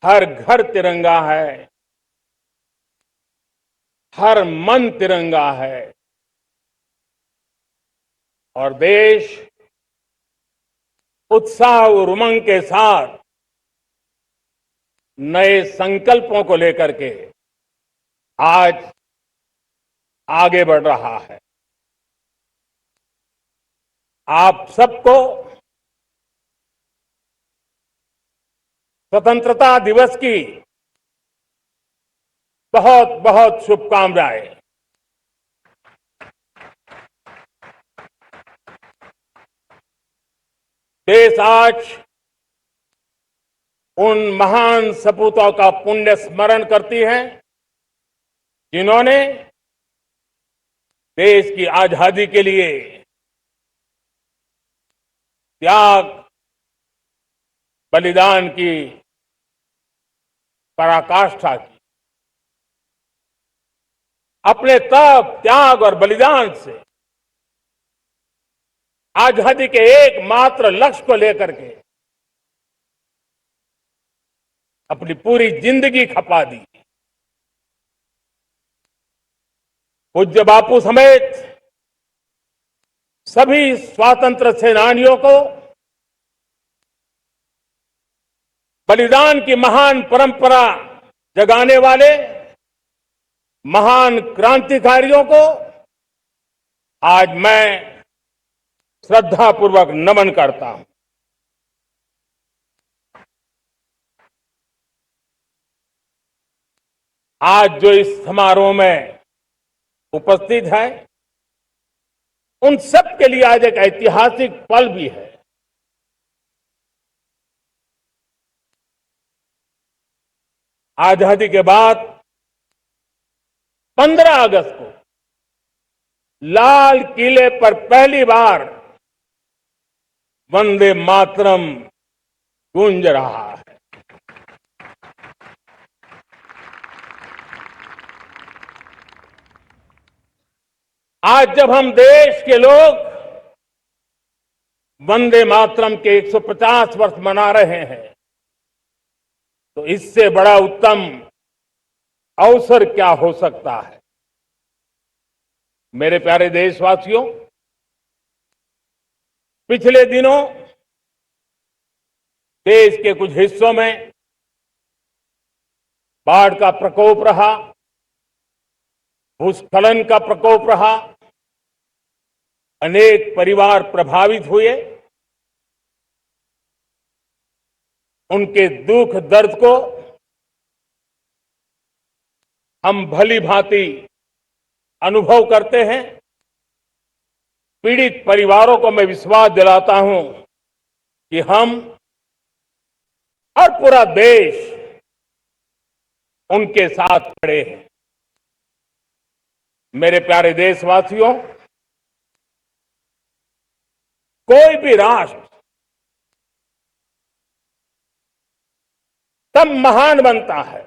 हर घर तिरंगा है, हर मन तिरंगा है और देश उत्साह और उमंग के साथ नए संकल्पों को लेकर के आज आगे बढ़ रहा है। आप सबको स्वतंत्रता दिवस की बहुत बहुत शुभकामनाएं। देश आज उन महान सपूतों का पुण्य स्मरण करती है जिन्होंने देश की आजादी के लिए त्याग, बलिदान की पराकाष्ठा की। अपने तप, त्याग और बलिदान से आजादी के एकमात्र लक्ष्य को लेकर के अपनी पूरी जिंदगी खपा दी। पूज्य बापू समेत सभी स्वातंत्र सेनानियों को बलिदान की महान परंपरा जगाने वाले महान क्रांतिकारियों को आज मैं श्रद्धापूर्वक नमन करता हूं। आज जो इस समारोह में उपस्थित है उन सब के लिए आज एक ऐतिहासिक पल भी है। आजादी के बाद 15 अगस्त को लाल किले पर पहली बार वंदे मातरम गूंज रहा है। आज जब हम देश के लोग वंदे मातरम के 150 वर्ष मना रहे हैं तो इससे बड़ा उत्तम अवसर क्या हो सकता है। मेरे प्यारे देशवासियों, पिछले दिनों देश के कुछ हिस्सों में बाढ़ का प्रकोप रहा, भूस्खलन का प्रकोप रहा, अनेक परिवार प्रभावित हुए। उनके दुख दर्द को हम भली भांति अनुभव करते हैं। पीड़ित परिवारों को मैं विश्वास दिलाता हूं कि हम और पूरा देश उनके साथ खड़े हैं। मेरे प्यारे देशवासियों, कोई भी राष्ट्र तब महान बनता है,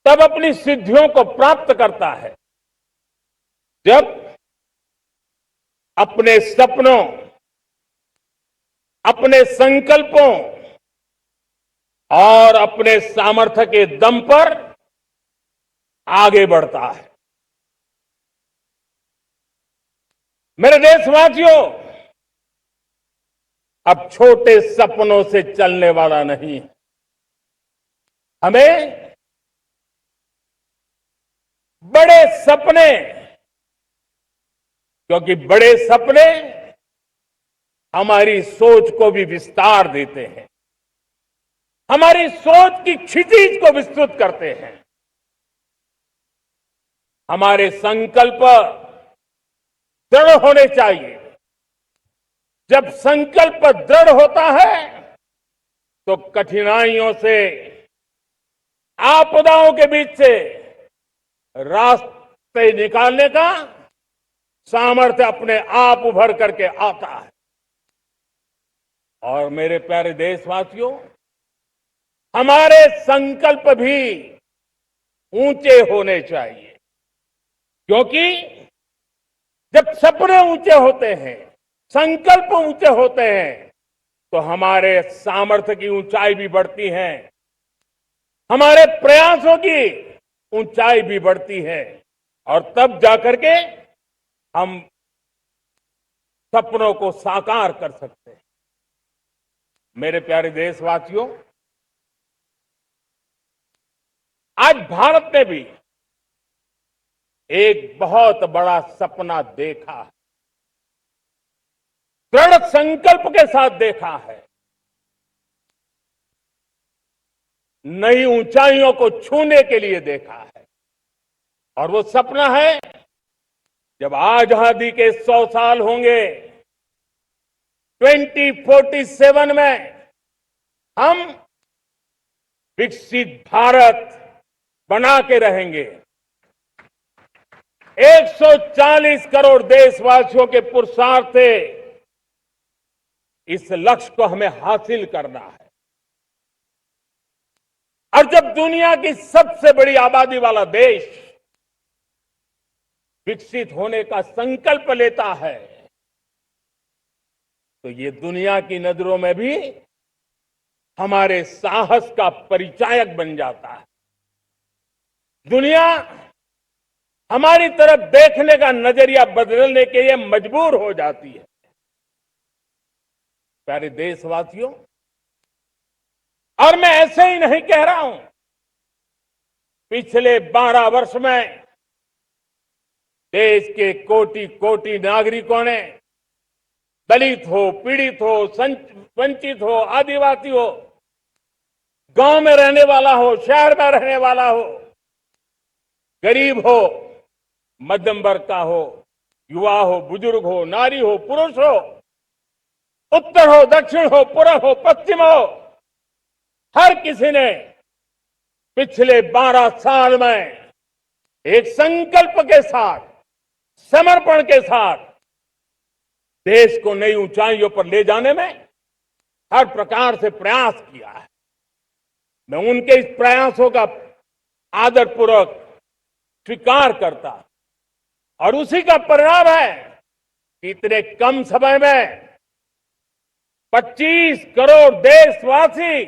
तब अपनी सिद्धियों को प्राप्त करता है जब अपने सपनों, अपने संकल्पों और अपने सामर्थ्य के दम पर आगे बढ़ता है। मेरे देशवासियों, अब छोटे सपनों से चलने वाला नहीं है। हमें बड़े सपने, क्योंकि बड़े सपने हमारी सोच को भी विस्तार देते हैं, हमारी सोच की क्षितिज को विस्तृत करते हैं। हमारे संकल्प दृढ़ होने चाहिए। जब संकल्प दृढ़ होता है तो कठिनाइयों से, आपदाओं के बीच से रास्ते निकालने का सामर्थ्य अपने आप उभर करके आता है। और मेरे प्यारे देशवासियों, हमारे संकल्प भी ऊंचे होने चाहिए, क्योंकि जब सपने ऊंचे होते हैं, संकल्प ऊंचे होते हैं, तो हमारे सामर्थ्य की ऊंचाई भी बढ़ती है, हमारे प्रयासों की ऊंचाई भी बढ़ती है और तब जाकर के हम सपनों को साकार कर सकते हैं। मेरे प्यारे देशवासियों, आज भारत ने भी एक बहुत बड़ा सपना देखा है, दृढ़ संकल्प के साथ देखा है, नई ऊंचाइयों को छूने के लिए देखा है। और वो सपना है, जब आजादी के 100 साल होंगे, 2047 में हम विकसित भारत बना के रहेंगे। 140 करोड़ देशवासियों के पुरुषार्थ से इस लक्ष्य को हमें हासिल करना है। और जब दुनिया की सबसे बड़ी आबादी वाला देश विकसित होने का संकल्प लेता है, तो ये दुनिया की नजरों में भी हमारे साहस का परिचायक बन जाता है। दुनिया हमारी तरफ देखने का नजरिया बदलने के लिए मजबूर हो जाती है। प्यारे देशवासियों, और मैं ऐसे ही नहीं कह रहा हूं, पिछले 12 वर्ष में देश के कोटि कोटि नागरिकों ने, दलित हो, पीड़ित हो, वंचित हो, आदिवासी हो, गांव में रहने वाला हो, शहर में रहने वाला हो, गरीब हो, मध्यम वर्ग का हो, युवा हो, बुजुर्ग हो, नारी हो, पुरुष हो, उत्तर हो, दक्षिण हो, पूर्व हो, पश्चिम हो, हर किसी ने पिछले 12 साल में एक संकल्प के साथ, समर्पण के साथ देश को नई ऊंचाइयों पर ले जाने में हर प्रकार से प्रयास किया है। मैं उनके इस प्रयासों का आदरपूर्वक स्वीकार करता, और उसी का परिणाम है कि इतने कम समय में 25 करोड़ देशवासी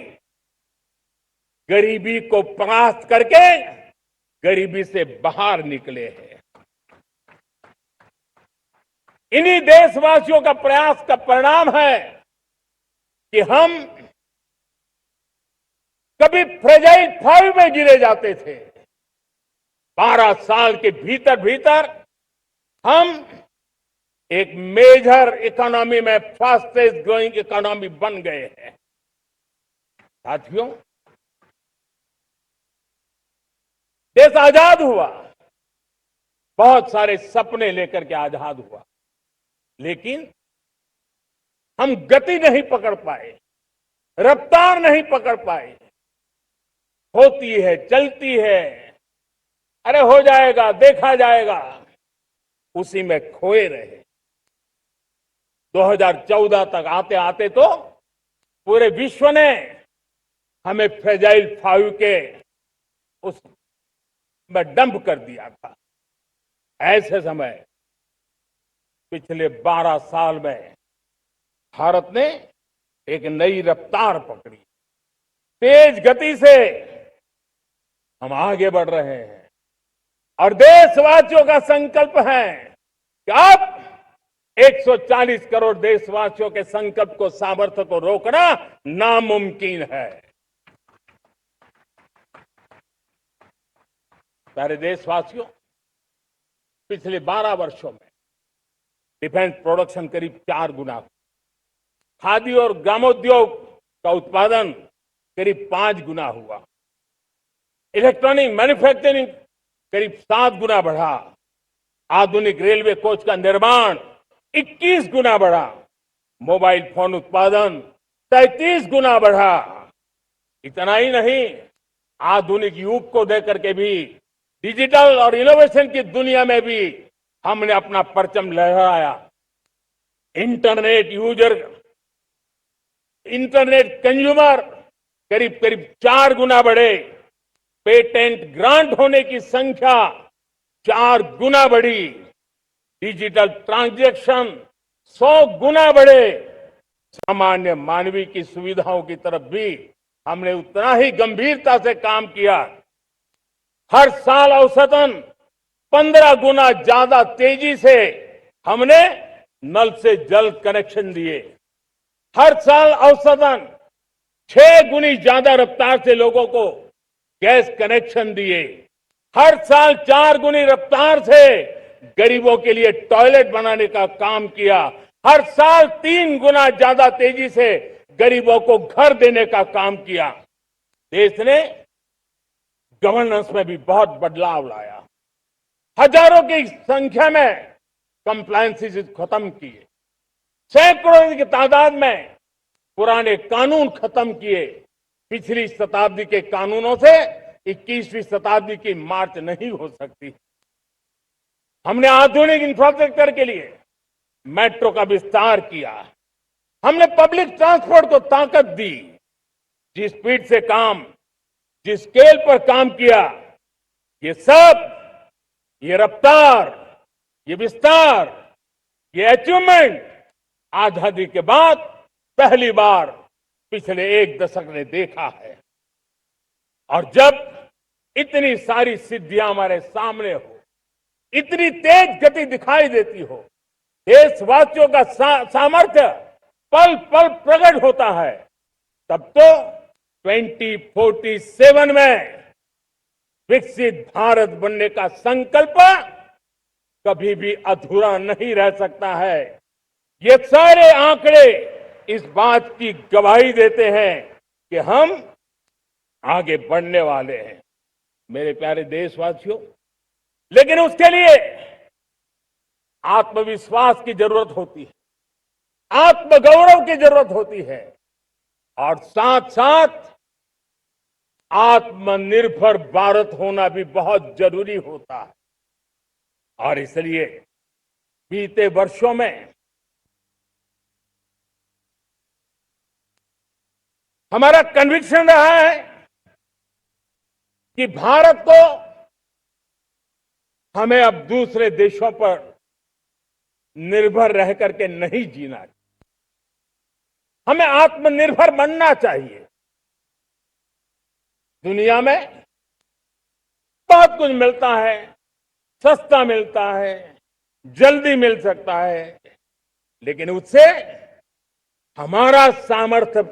गरीबी को परास्त करके गरीबी से बाहर निकले हैं। इन्हीं देशवासियों का प्रयास का परिणाम है कि हम कभी फ्रेजाइल 5 में गिरे जाते थे। 12 साल के भीतर भीतर हम एक मेजर इकोनॉमी में फास्टेस्ट ग्रोइंग इकोनॉमी बन गए हैं। साथियों, देश आजाद हुआ, बहुत सारे सपने लेकर के आजाद हुआ, लेकिन हम गति नहीं पकड़ पाए, रफ्तार नहीं पकड़ पाए। होती है, चलती है, अरे हो जाएगा, देखा जाएगा, उसी में खोए रहे। 2014 तक आते आते तो पूरे विश्व ने हमें फ्रेजाइल 5 के उस में डंप कर दिया था। ऐसे समय पिछले 12 साल में भारत ने एक नई रफ्तार पकड़ी, तेज गति से हम आगे बढ़ रहे हैं। और देशवासियों का संकल्प है कि अब 140 करोड़ देशवासियों के संकल्प को, सामर्थ्य को रोकना नामुमकिन है। प्यारे देशवासियों, पिछले 12 वर्षों में डिफेंस प्रोडक्शन करीब 4 गुना, खादी और ग्रामोद्योग का उत्पादन करीब 5 गुना हुआ, इलेक्ट्रॉनिक मैन्युफैक्चरिंग करीब 7 गुना बढ़ा, आधुनिक रेलवे कोच का निर्माण 21 गुना बढ़ा, मोबाइल फोन उत्पादन 33 गुना बढ़ा। इतना ही नहीं, आधुनिक युग को देकर के भी डिजिटल और इनोवेशन की दुनिया में भी हमने अपना परचम लहराया। इंटरनेट यूजर, इंटरनेट कंज्यूमर करीब करीब 4 गुना बढ़े, पेटेंट ग्रांट होने की संख्या 4 गुना बढ़ी, डिजिटल ट्रांजैक्शन 100 गुना बढ़े, सामान्य मानवीय की सुविधाओं की तरफ भी हमने उतना ही गंभीरता से काम किया। हर साल औसतन 15 गुना ज्यादा तेजी से हमने नल से जल कनेक्शन दिए। हर साल औसतन 6 गुनी ज्यादा रफ्तार से लोगों को गैस कनेक्शन दिए। हर साल 4 गुनी रफ्तार से गरीबों के लिए टॉयलेट बनाने का काम किया। हर साल 3 गुना ज्यादा तेजी से गरीबों को घर देने का काम किया। देश ने गवर्नेंस में भी बहुत बदलाव लाया। हजारों की संख्या में कंप्लायंसेस खत्म किए। सैकड़ों की तादाद में पुराने कानून खत्म किए। पिछली शताब्दी के कानूनों से 21वीं शताब्दी की मार्च नहीं हो सकती। हमने आधुनिक इंफ्रास्ट्रक्चर के लिए मेट्रो का विस्तार किया। हमने पब्लिक ट्रांसपोर्ट को ताकत दी। जिस स्पीड से काम, जिस स्केल पर काम किया, ये सब, ये रफ्तार, ये विस्तार, ये अचीवमेंट आजादी के बाद पहली बार पिछले 1 दशक ने देखा है। और जब इतनी सारी सिद्धियां हमारे सामने हो, इतनी तेज गति दिखाई देती हो, देशवासियों का सामर्थ्य पल पल प्रकट होता है, तब तो 2047 में विकसित भारत बनने का संकल्प कभी भी अधूरा नहीं रह सकता है। ये सारे आंकड़े इस बात की गवाही देते हैं कि हम आगे बढ़ने वाले हैं, मेरे प्यारे देशवासियों। लेकिन उसके लिए आत्मविश्वास की जरूरत होती है, आत्मगौरव की जरूरत होती है, और साथ साथ आत्मनिर्भर भारत होना भी बहुत जरूरी होता है। और इसलिए बीते वर्षों में हमारा कन्विक्शन रहा है कि भारत को हमें अब दूसरे देशों पर निर्भर रह करके नहीं जीना चाहिए। हमें आत्मनिर्भर बनना चाहिए। दुनिया में बहुत कुछ मिलता है, सस्ता मिलता है, जल्दी मिल सकता है, लेकिन उससे हमारा सामर्थ्य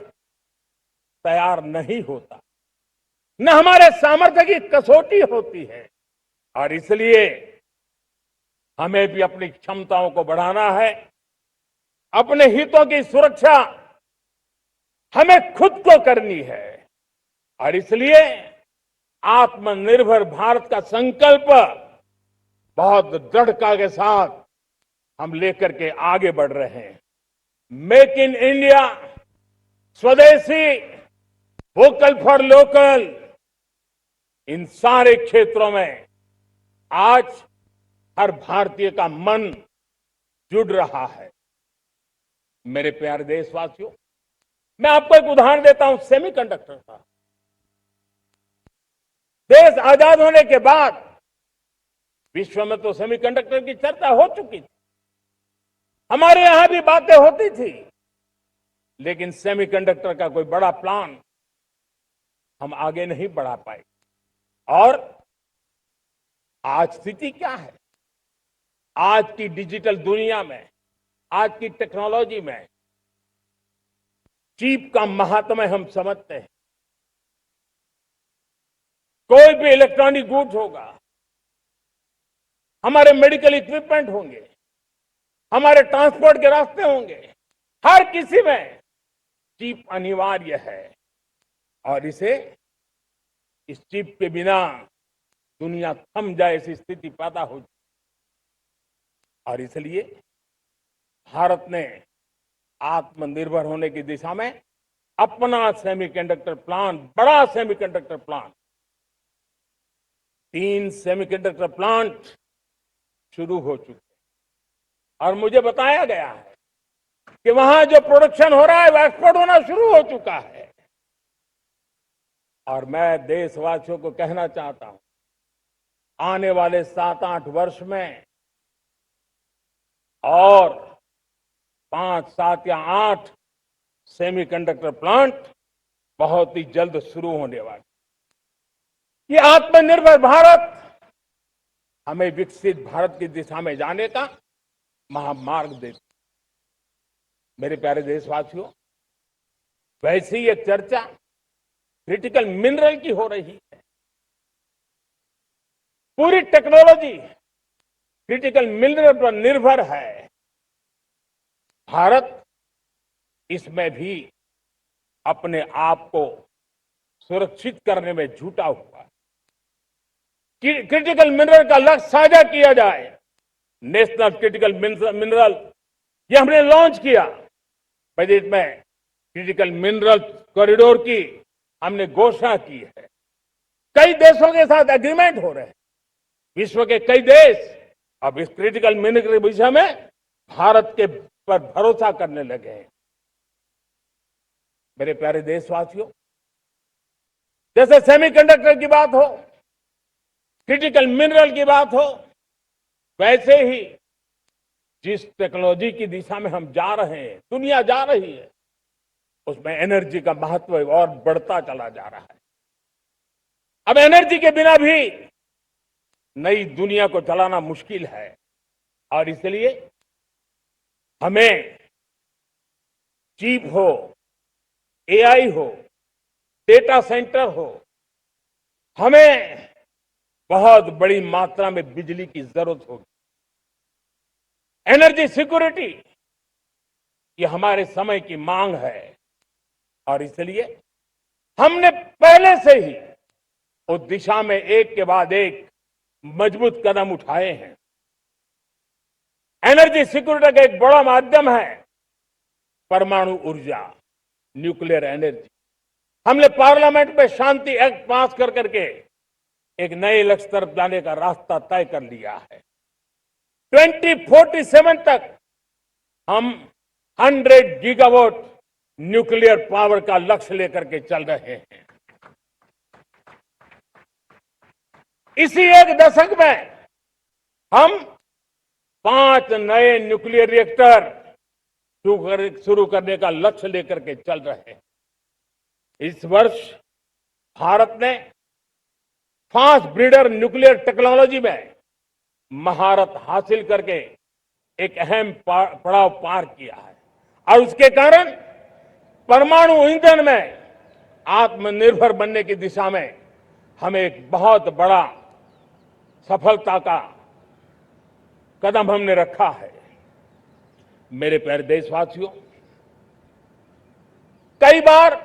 तैयार नहीं होता, न हमारे सामर्थ्य की कसौटी होती है। और इसलिए हमें भी अपनी क्षमताओं को बढ़ाना है। अपने हितों की सुरक्षा हमें खुद को करनी है। और इसलिए आत्मनिर्भर भारत का संकल्प बहुत दृढ़ता के साथ हम लेकर के आगे बढ़ रहे हैं। मेक इन इंडिया, स्वदेशी, वोकल फॉर लोकल, इन सारे क्षेत्रों में आज हर भारतीय का मन जुड़ रहा है। मेरे प्यारे देशवासियों, मैं आपको एक उदाहरण देता हूं सेमीकंडक्टर का। देश आजाद होने के बाद विश्व में तो सेमीकंडक्टर की चर्चा हो चुकी थी, हमारे यहां भी बातें होती थी, लेकिन सेमीकंडक्टर का कोई बड़ा प्लान हम आगे नहीं बढ़ा पाए। और आज स्थिति क्या है? आज की डिजिटल दुनिया में, आज की टेक्नोलॉजी में चिप का महात्म्य हम समझते हैं। कोई भी इलेक्ट्रॉनिक गुड्स होगा, हमारे मेडिकल इक्विपमेंट होंगे, हमारे ट्रांसपोर्ट के रास्ते होंगे, हर किसी में चिप अनिवार्य है। और इस चिप के बिना दुनिया थम जाए ऐसी स्थिति पैदा हो। और इसलिए भारत ने आत्मनिर्भर होने की दिशा में अपना सेमीकंडक्टर प्लान, बड़ा सेमीकंडक्टर प्लान, 3 सेमीकंडक्टर प्लांट शुरू हो चुके हैं। और मुझे बताया गया है कि वहां जो प्रोडक्शन हो रहा है वो एक्सपोर्ट होना शुरू हो चुका है। और मैं देशवासियों को कहना चाहता हूं, आने वाले 7-8 वर्ष में और 5, 7 या 8 सेमीकंडक्टर प्लांट बहुत ही जल्द शुरू होने वाला। ये आत्मनिर्भर भारत हमें विकसित भारत की दिशा में जाने का महामार्ग देती। मेरे प्यारे देशवासियों, वैसी ये चर्चा क्रिटिकल मिनरल की हो रही है। पूरी टेक्नोलॉजी क्रिटिकल मिनरल पर निर्भर है। भारत इसमें भी अपने आप को सुरक्षित करने में जुटा हुआ है। क्रिटिकल मिनरल का लक्ष्य साझा किया जाए। नेशनल क्रिटिकल मिनरल ये हमने लॉन्च किया। बजट में क्रिटिकल मिनरल कॉरिडोर की हमने घोषणा की है। कई देशों के साथ एग्रीमेंट हो रहे हैं। विश्व के कई देश अब इस क्रिटिकल मिनरल के विषय में भारत के पर भरोसा करने लगे हैं। मेरे प्यारे देशवासियों, जैसे सेमीकंडक्टर की बात हो, क्रिटिकल मिनरल की बात हो, वैसे ही जिस टेक्नोलॉजी की दिशा में हम जा रहे हैं, दुनिया जा रही है, उसमें एनर्जी का महत्व और बढ़ता चला जा रहा है। अब एनर्जी के बिना भी नई दुनिया को चलाना मुश्किल है और इसलिए हमें चिप हो, एआई हो, डेटा सेंटर हो, हमें बहुत बड़ी मात्रा में बिजली की जरूरत होगी। एनर्जी सिक्योरिटी ये हमारे समय की मांग है और इसलिए हमने पहले से ही उस दिशा में एक के बाद एक मजबूत कदम उठाए हैं। एनर्जी सिक्योरिटी का एक बड़ा माध्यम है परमाणु ऊर्जा, न्यूक्लियर एनर्जी। हमने पार्लियामेंट में शांति एक्ट पास कर करके एक नए लक्ष्य तरफ जाने का रास्ता तय कर लिया है। 2047 तक हम 100 गीगावाट न्यूक्लियर पावर का लक्ष्य लेकर के चल रहे हैं। इसी एक दशक में हम 5 नए न्यूक्लियर रिएक्टर शुरू करने का लक्ष्य लेकर के चल रहे हैं। इस वर्ष भारत ने फास्ट ब्रीडर न्यूक्लियर टेक्नोलॉजी में महारत हासिल करके एक अहम पड़ाव पार किया है और उसके कारण परमाणु ईंधन में आत्मनिर्भर बनने की दिशा में हमें एक बहुत बड़ा सफलता का कदम हमने रखा है। मेरे प्यारे देशवासियों, कई बार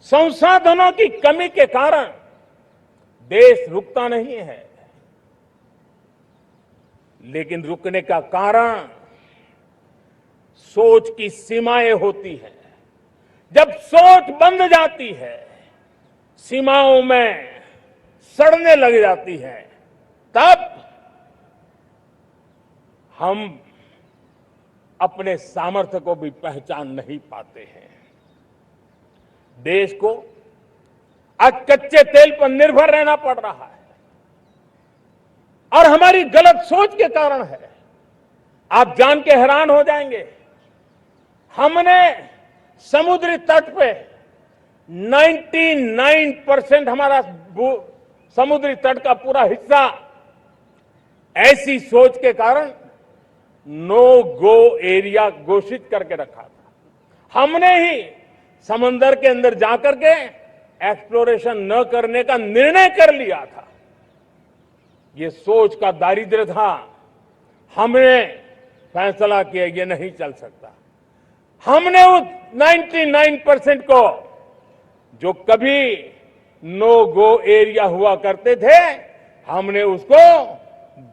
संसाधनों की कमी के कारण देश रुकता नहीं है, लेकिन रुकने का कारण सोच की सीमाएं होती हैं। जब सोच बंध जाती है, सीमाओं में सड़ने लग जाती है, तब हम अपने सामर्थ्य को भी पहचान नहीं पाते हैं। देश को आज कच्चे तेल पर निर्भर रहना पड़ रहा है और हमारी गलत सोच के कारण है। आप जान के हैरान हो जाएंगे, हमने समुद्री तट पे 99% हमारा समुद्री तट का पूरा हिस्सा ऐसी सोच के कारण नो गो एरिया घोषित करके रखा था। हमने ही समंदर के अंदर जाकर के एक्सप्लोरेशन न करने का निर्णय कर लिया था। ये सोच का दारिद्र्य था। हमने फैसला किया ये नहीं चल सकता। हमने उस 99% को जो कभी नो गो एरिया हुआ करते थे, हमने उसको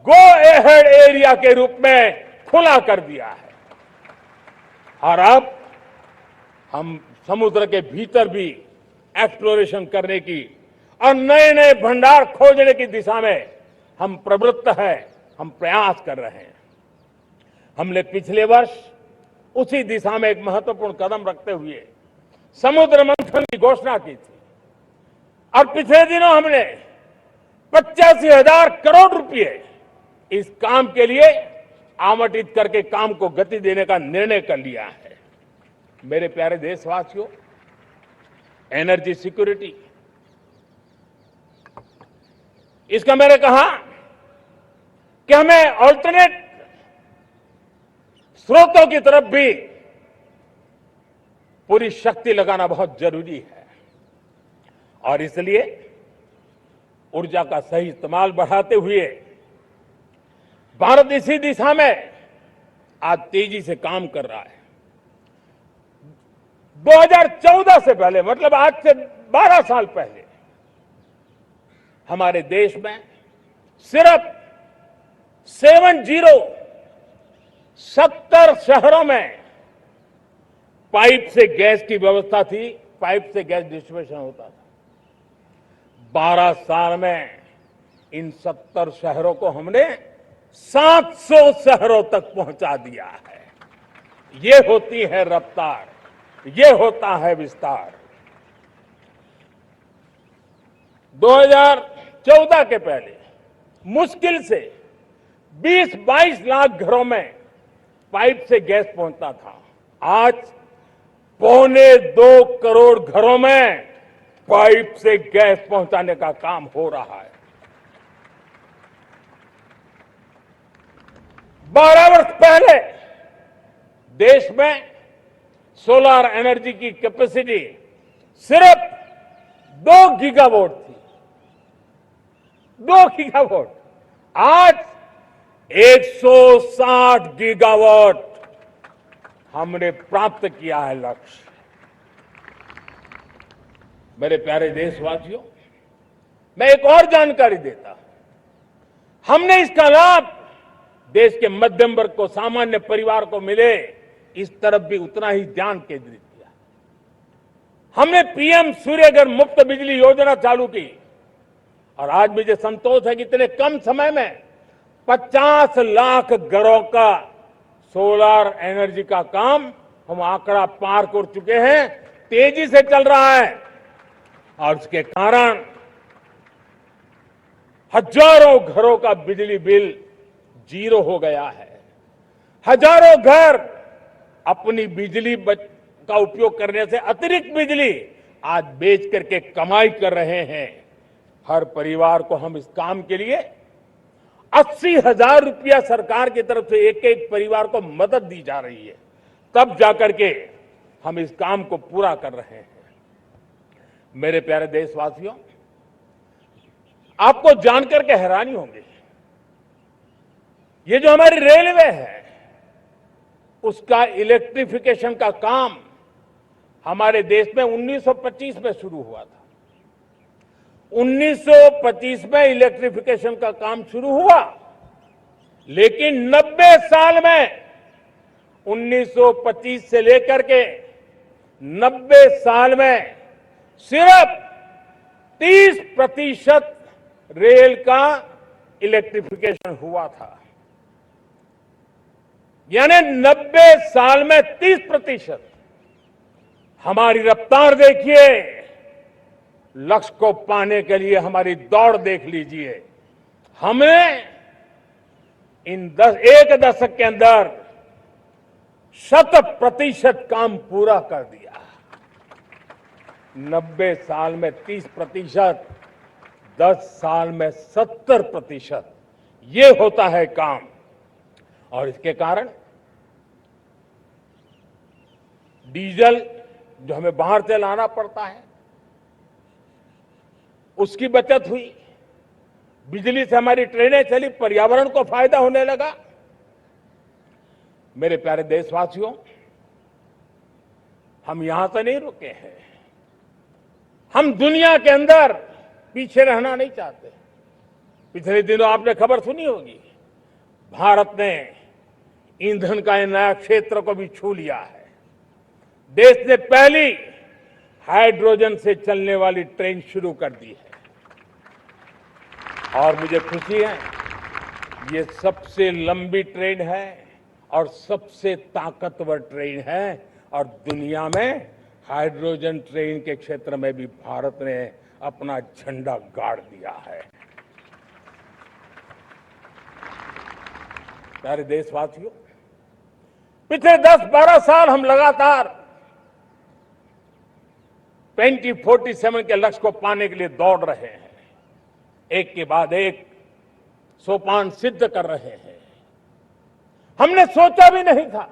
गो एहेड एरिया के रूप में खुला कर दिया है और अब हम समुद्र के भीतर भी एक्सप्लोरेशन करने की और नए नए भंडार खोजने की दिशा में हम प्रवृत्त हैं, हम प्रयास कर रहे हैं। हमने पिछले वर्ष उसी दिशा में एक महत्वपूर्ण कदम रखते हुए समुद्र मंथन की घोषणा की थी और पिछले दिनों हमने 85,000 करोड़ रुपए इस काम के लिए आवंटित करके काम को गति देने का निर्णय कर लिया है। मेरे प्यारे देशवासियों, एनर्जी सिक्योरिटी, इसका मैंने कहा कि हमें ऑल्टरनेट स्रोतों की तरफ भी पूरी शक्ति लगाना बहुत जरूरी है और इसलिए ऊर्जा का सही इस्तेमाल बढ़ाते हुए भारत इसी दिशा में आज तेजी से काम कर रहा है। 2014 से पहले, मतलब आज से 12 साल पहले, हमारे देश में सिर्फ 70 शहरों में पाइप से गैस की व्यवस्था थी, पाइप से गैस डिस्ट्रीब्यूशन होता था। 12 साल में इन 70 शहरों को हमने 700 शहरों तक पहुंचा दिया है। ये होती है रफ्तार, ये होता है विस्तार। 2014 के पहले मुश्किल से 20-22 लाख घरों में पाइप से गैस पहुंचता था। आज 2.25 करोड़ घरों में पाइप से गैस पहुंचाने का काम हो रहा है। 12 वर्ष पहले देश में सोलर एनर्जी की कैपेसिटी सिर्फ 2 गीगावाट थी। 2 गीगावाट, आज 160 गीगावाट हमने प्राप्त किया है लक्ष्य। मेरे प्यारे देशवासियों, मैं एक और जानकारी देता हूं। हमने इसका लाभ देश के मध्यम वर्ग को, सामान्य परिवार को मिले, इस तरफ भी उतना ही ध्यान केंद्रित किया। हमने पीएम सूर्यघर मुफ्त बिजली योजना चालू की और आज मुझे संतोष है कि इतने कम समय में 50 लाख घरों का सोलर एनर्जी का काम हम आंकड़ा पार कर चुके हैं। तेजी से चल रहा है और इसके कारण हजारों घरों का बिजली बिल 0 हो गया है। हजारों घर अपनी बिजली का उपयोग करने से अतिरिक्त बिजली आज बेच करके कमाई कर रहे हैं। हर परिवार को हम इस काम के लिए 80,000 रुपया सरकार की तरफ से एक एक परिवार को मदद दी जा रही है। तब जाकर के हम इस काम को पूरा कर रहे हैं। मेरे प्यारे देशवासियों, आपको जानकर के हैरानी होगी, ये जो हमारी रेलवे है उसका इलेक्ट्रिफिकेशन का काम हमारे देश में 1925 में शुरू हुआ था। 1925 में इलेक्ट्रिफिकेशन का काम शुरू हुआ, लेकिन 90 साल में 1925 से लेकर के 90 साल में सिर्फ 30% रेल का इलेक्ट्रिफिकेशन हुआ था। यानी 90 साल में 30%। हमारी रफ्तार देखिए, लक्ष्य को पाने के लिए हमारी दौड़ देख लीजिए। हमने इन एक दशक के अंदर 100% काम पूरा कर दिया। 90 साल में 30%, 10 साल में 70%, ये होता है काम। और इसके कारण डीजल जो हमें बाहर से लाना पड़ता है उसकी बचत हुई, बिजली से हमारी ट्रेनें चली, पर्यावरण को फायदा होने लगा। मेरे प्यारे देशवासियों, हम यहां से नहीं रुके हैं, हम दुनिया के अंदर पीछे रहना नहीं चाहते। पिछले दिनों आपने खबर सुनी होगी, भारत ने ईंधन का नया क्षेत्र को भी छू लिया है। देश ने पहली हाइड्रोजन से चलने वाली ट्रेन शुरू कर दी है और मुझे खुशी है, ये सबसे लंबी ट्रेन है और सबसे ताकतवर ट्रेन है और दुनिया में हाइड्रोजन ट्रेन के क्षेत्र में भी भारत ने अपना झंडा गाड़ दिया है। प्यारे देशवासियों, पिछले 10-12 साल हम लगातार 2047 के लक्ष्य को पाने के लिए दौड़ रहे हैं, एक के बाद एक सोपान सिद्ध कर रहे हैं। हमने सोचा भी नहीं था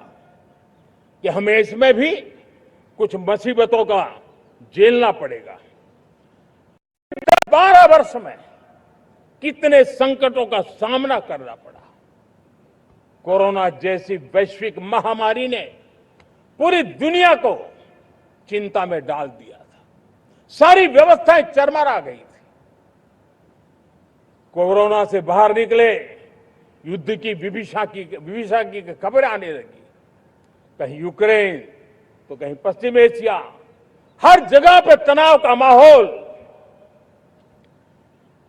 कि हमें इसमें भी कुछ मुसीबतों का झेलना पड़ेगा। 12 वर्ष में कितने संकटों का सामना करना पड़ा। कोरोना जैसी वैश्विक महामारी ने पूरी दुनिया को चिंता में डाल दिया था। सारी व्यवस्थाएं चरमरा गई थी। कोरोना से बाहर निकले, युद्ध की विभीषा की खबरें आने लगी। कहीं यूक्रेन तो कहीं पश्चिम एशिया, हर जगह पे तनाव का माहौल।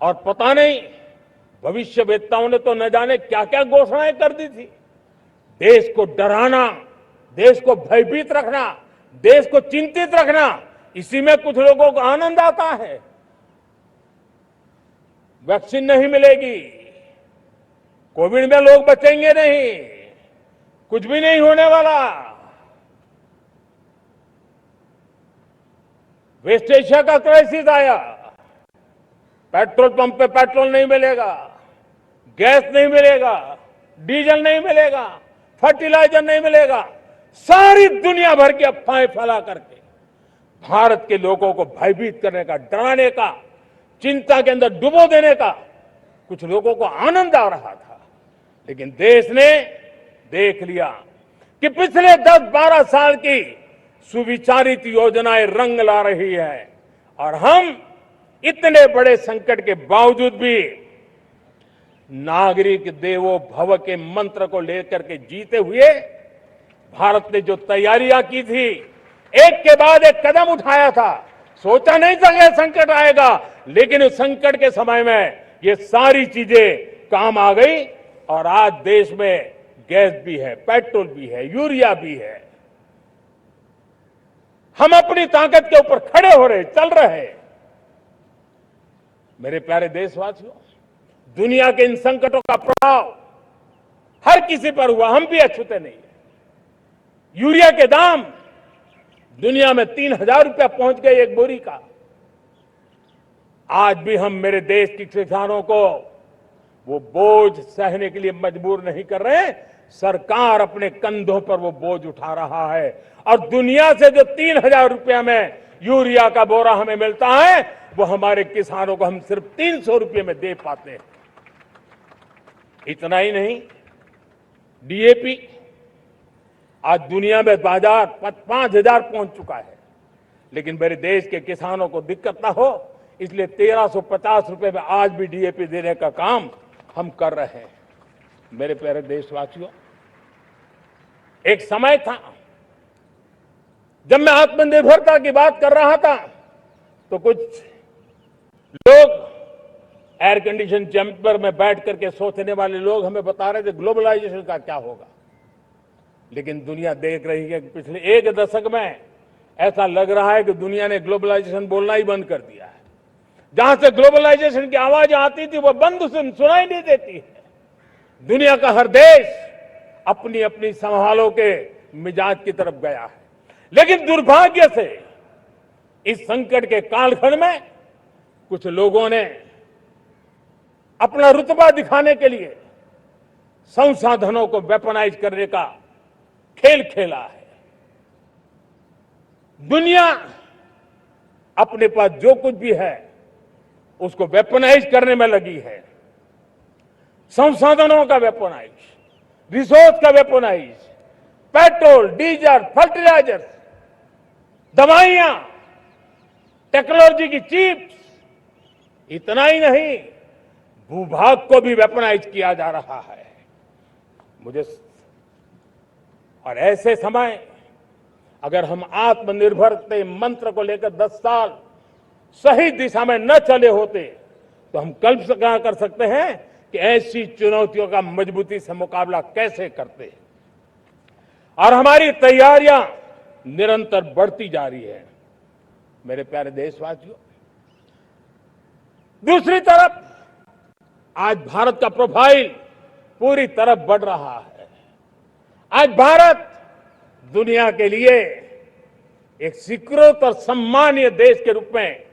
और पता नहीं भविष्यवेत्ताओं ने तो न जाने क्या क्या घोषणाएं कर दी थी। देश को डराना, देश को भयभीत रखना, देश को चिंतित रखना, इसी में कुछ लोगों को आनंद आता है। वैक्सीन नहीं मिलेगी, कोविड में लोग बचेंगे नहीं, कुछ भी नहीं होने वाला। वेस्ट एशिया का क्राइसिस आया, पेट्रोल पंप पे पेट्रोल नहीं मिलेगा, गैस नहीं मिलेगा, डीजल नहीं मिलेगा, फर्टिलाइजर नहीं मिलेगा। सारी दुनिया भर की अफवाहें फैला करके भारत के लोगों को भयभीत करने का, डराने का, चिंता के अंदर डुबो देने का कुछ लोगों को आनंद आ रहा था। लेकिन देश ने देख लिया कि पिछले 10-12 साल की सुविचारित योजनाएं रंग ला रही है और हम इतने बड़े संकट के बावजूद भी नागरिक देवो भव के मंत्र को लेकर के जीते हुए भारत ने जो तैयारियां की थी, एक के बाद एक कदम उठाया था। सोचा नहीं था कि संकट आएगा, लेकिन उस संकट के समय में ये सारी चीजें काम आ गई और आज देश में गैस भी है, पेट्रोल भी है, यूरिया भी है। हम अपनी ताकत के ऊपर खड़े हो रहे, चल रहे। मेरे प्यारे देशवासियों, दुनिया के इन संकटों का प्रभाव हर किसी पर हुआ, हम भी अछूते नहीं। यूरिया के दाम दुनिया में 3,000 रुपया पहुंच गए एक बोरी का। आज भी हम मेरे देश के किसानों को वो बोझ सहने के लिए मजबूर नहीं कर रहे हैं। सरकार अपने कंधों पर वो बोझ उठा रहा है और दुनिया से जो 3,000 रुपया में यूरिया का बोरा हमें मिलता है, वो हमारे किसानों को हम सिर्फ 300 रुपये में दे पाते हैं। इतना ही नहीं, डीएपी आज दुनिया में बाजार 5,000 पहुंच चुका है। लेकिन मेरे देश के किसानों को दिक्कत ना हो, इसलिए 1,350 रुपये में आज भी डीएपी देने का काम हम कर रहे हैं। मेरे प्यारे देशवासियों, एक समय था जब मैं आत्मनिर्भरता की बात कर रहा था तो कुछ लोग, एयर कंडीशन चैम्बर में बैठ करके सोचने वाले लोग हमें बता रहे थे ग्लोबलाइजेशन का क्या होगा। लेकिन दुनिया देख रही है कि पिछले एक दशक में ऐसा लग रहा है कि दुनिया ने ग्लोबलाइजेशन बोलना ही बंद कर दिया है। जहां से ग्लोबलाइजेशन की आवाज आती थी वो बंद सुनाई नहीं देती है। दुनिया का हर देश अपनी अपनी संभालों के मिजाज की तरफ गया है। लेकिन दुर्भाग्य से इस संकट के कालखंड में कुछ लोगों ने अपना रुतबा दिखाने के लिए संसाधनों को वेपनाइज करने का खेल खेला है। दुनिया अपने पास जो कुछ भी है उसको वेपनाइज करने में लगी है। संसाधनों का वेपनाइज, रिसोर्स का वेपनाइज, पेट्रोल, डीजल, फर्टिलाइजर, दवाइयां, टेक्नोलॉजी की चिप्स। इतना ही नहीं, भूभाग को भी वेपनाइज किया जा रहा है। और ऐसे समय अगर हम आत्मनिर्भरता मंत्र को लेकर 10 साल सही दिशा में न चले होते तो हम कल्पना कर सकते हैं कि ऐसी चुनौतियों का मजबूती से मुकाबला कैसे करते हैं। और हमारी तैयारियां निरंतर बढ़ती जा रही है। मेरे प्यारे देशवासियों, दूसरी तरफ आज भारत का प्रोफाइल पूरी तरफ बढ़ रहा है। आज भारत दुनिया के लिए एक स्वीकृत और सम्मानीय देश के रूप में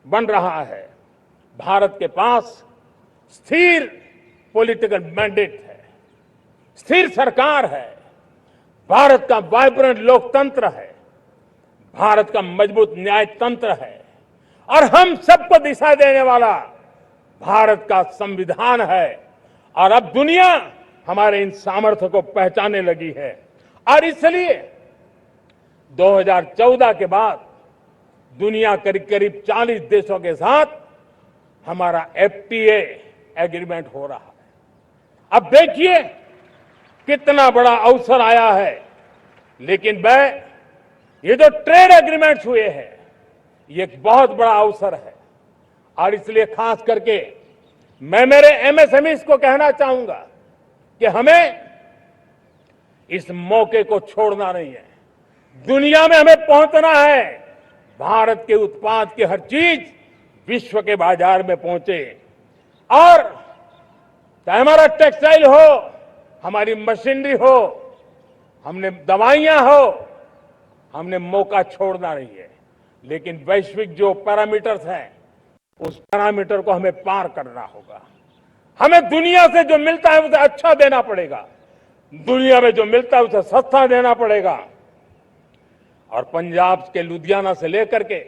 बन रहा है। भारत के पास स्थिर पॉलिटिकल मैंडेट है, स्थिर सरकार है, भारत का वाइब्रेंट लोकतंत्र है, भारत का मजबूत न्याय तंत्र है और हम सबको दिशा देने वाला भारत का संविधान है। और अब दुनिया हमारे इन सामर्थ्य को पहचानने लगी है और इसलिए 2014 के बाद दुनिया करीब करीब 40 देशों के साथ हमारा एफटीए एग्रीमेंट हो रहा है। अब देखिए कितना बड़ा अवसर आया है। लेकिन ये जो ट्रेड एग्रीमेंट्स हुए हैं ये एक बहुत बड़ा अवसर है और इसलिए खास करके मैं मेरे एमएसएमईज को कहना चाहूंगा कि हमें इस मौके को छोड़ना नहीं है। दुनिया में हमें पहुंचना है। भारत के उत्पाद की हर चीज विश्व के बाजार में पहुंचे और चाहे हमारा टेक्सटाइल हो, हमारी मशीनरी हो, हमने दवाइयां हो, हमने मौका छोड़ना नहीं है। लेकिन वैश्विक जो पैरामीटर्स हैं उस पैरामीटर को हमें पार करना होगा। हमें दुनिया से जो मिलता है उसे अच्छा देना पड़ेगा, दुनिया में जो मिलता है उसे सस्ता देना पड़ेगा। और पंजाब के लुधियाना से लेकर के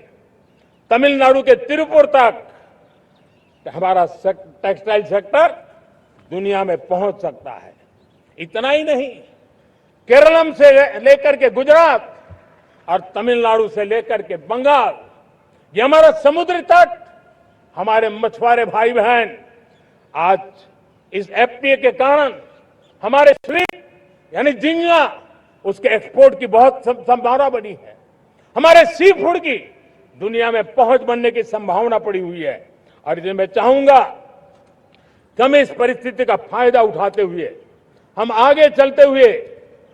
तमिलनाडु के तिरुपुर तक हमारा टेक्सटाइल सेक्टर दुनिया में पहुंच सकता है। इतना ही नहीं, केरलम से लेकर के गुजरात और तमिलनाडु से लेकर के बंगाल, ये हमारा समुद्री तट, हमारे मछुआरे भाई बहन आज इस एफटीए के कारण हमारे श्रिम्प यानी झींगा उसके एक्सपोर्ट की बहुत संभावना बनी है। हमारे सी फूड की दुनिया में पहुंच बनने की संभावना पड़ी हुई है। और इसलिए मैं चाहूंगा कि हम इस परिस्थिति का फायदा उठाते हुए, हम आगे चलते हुए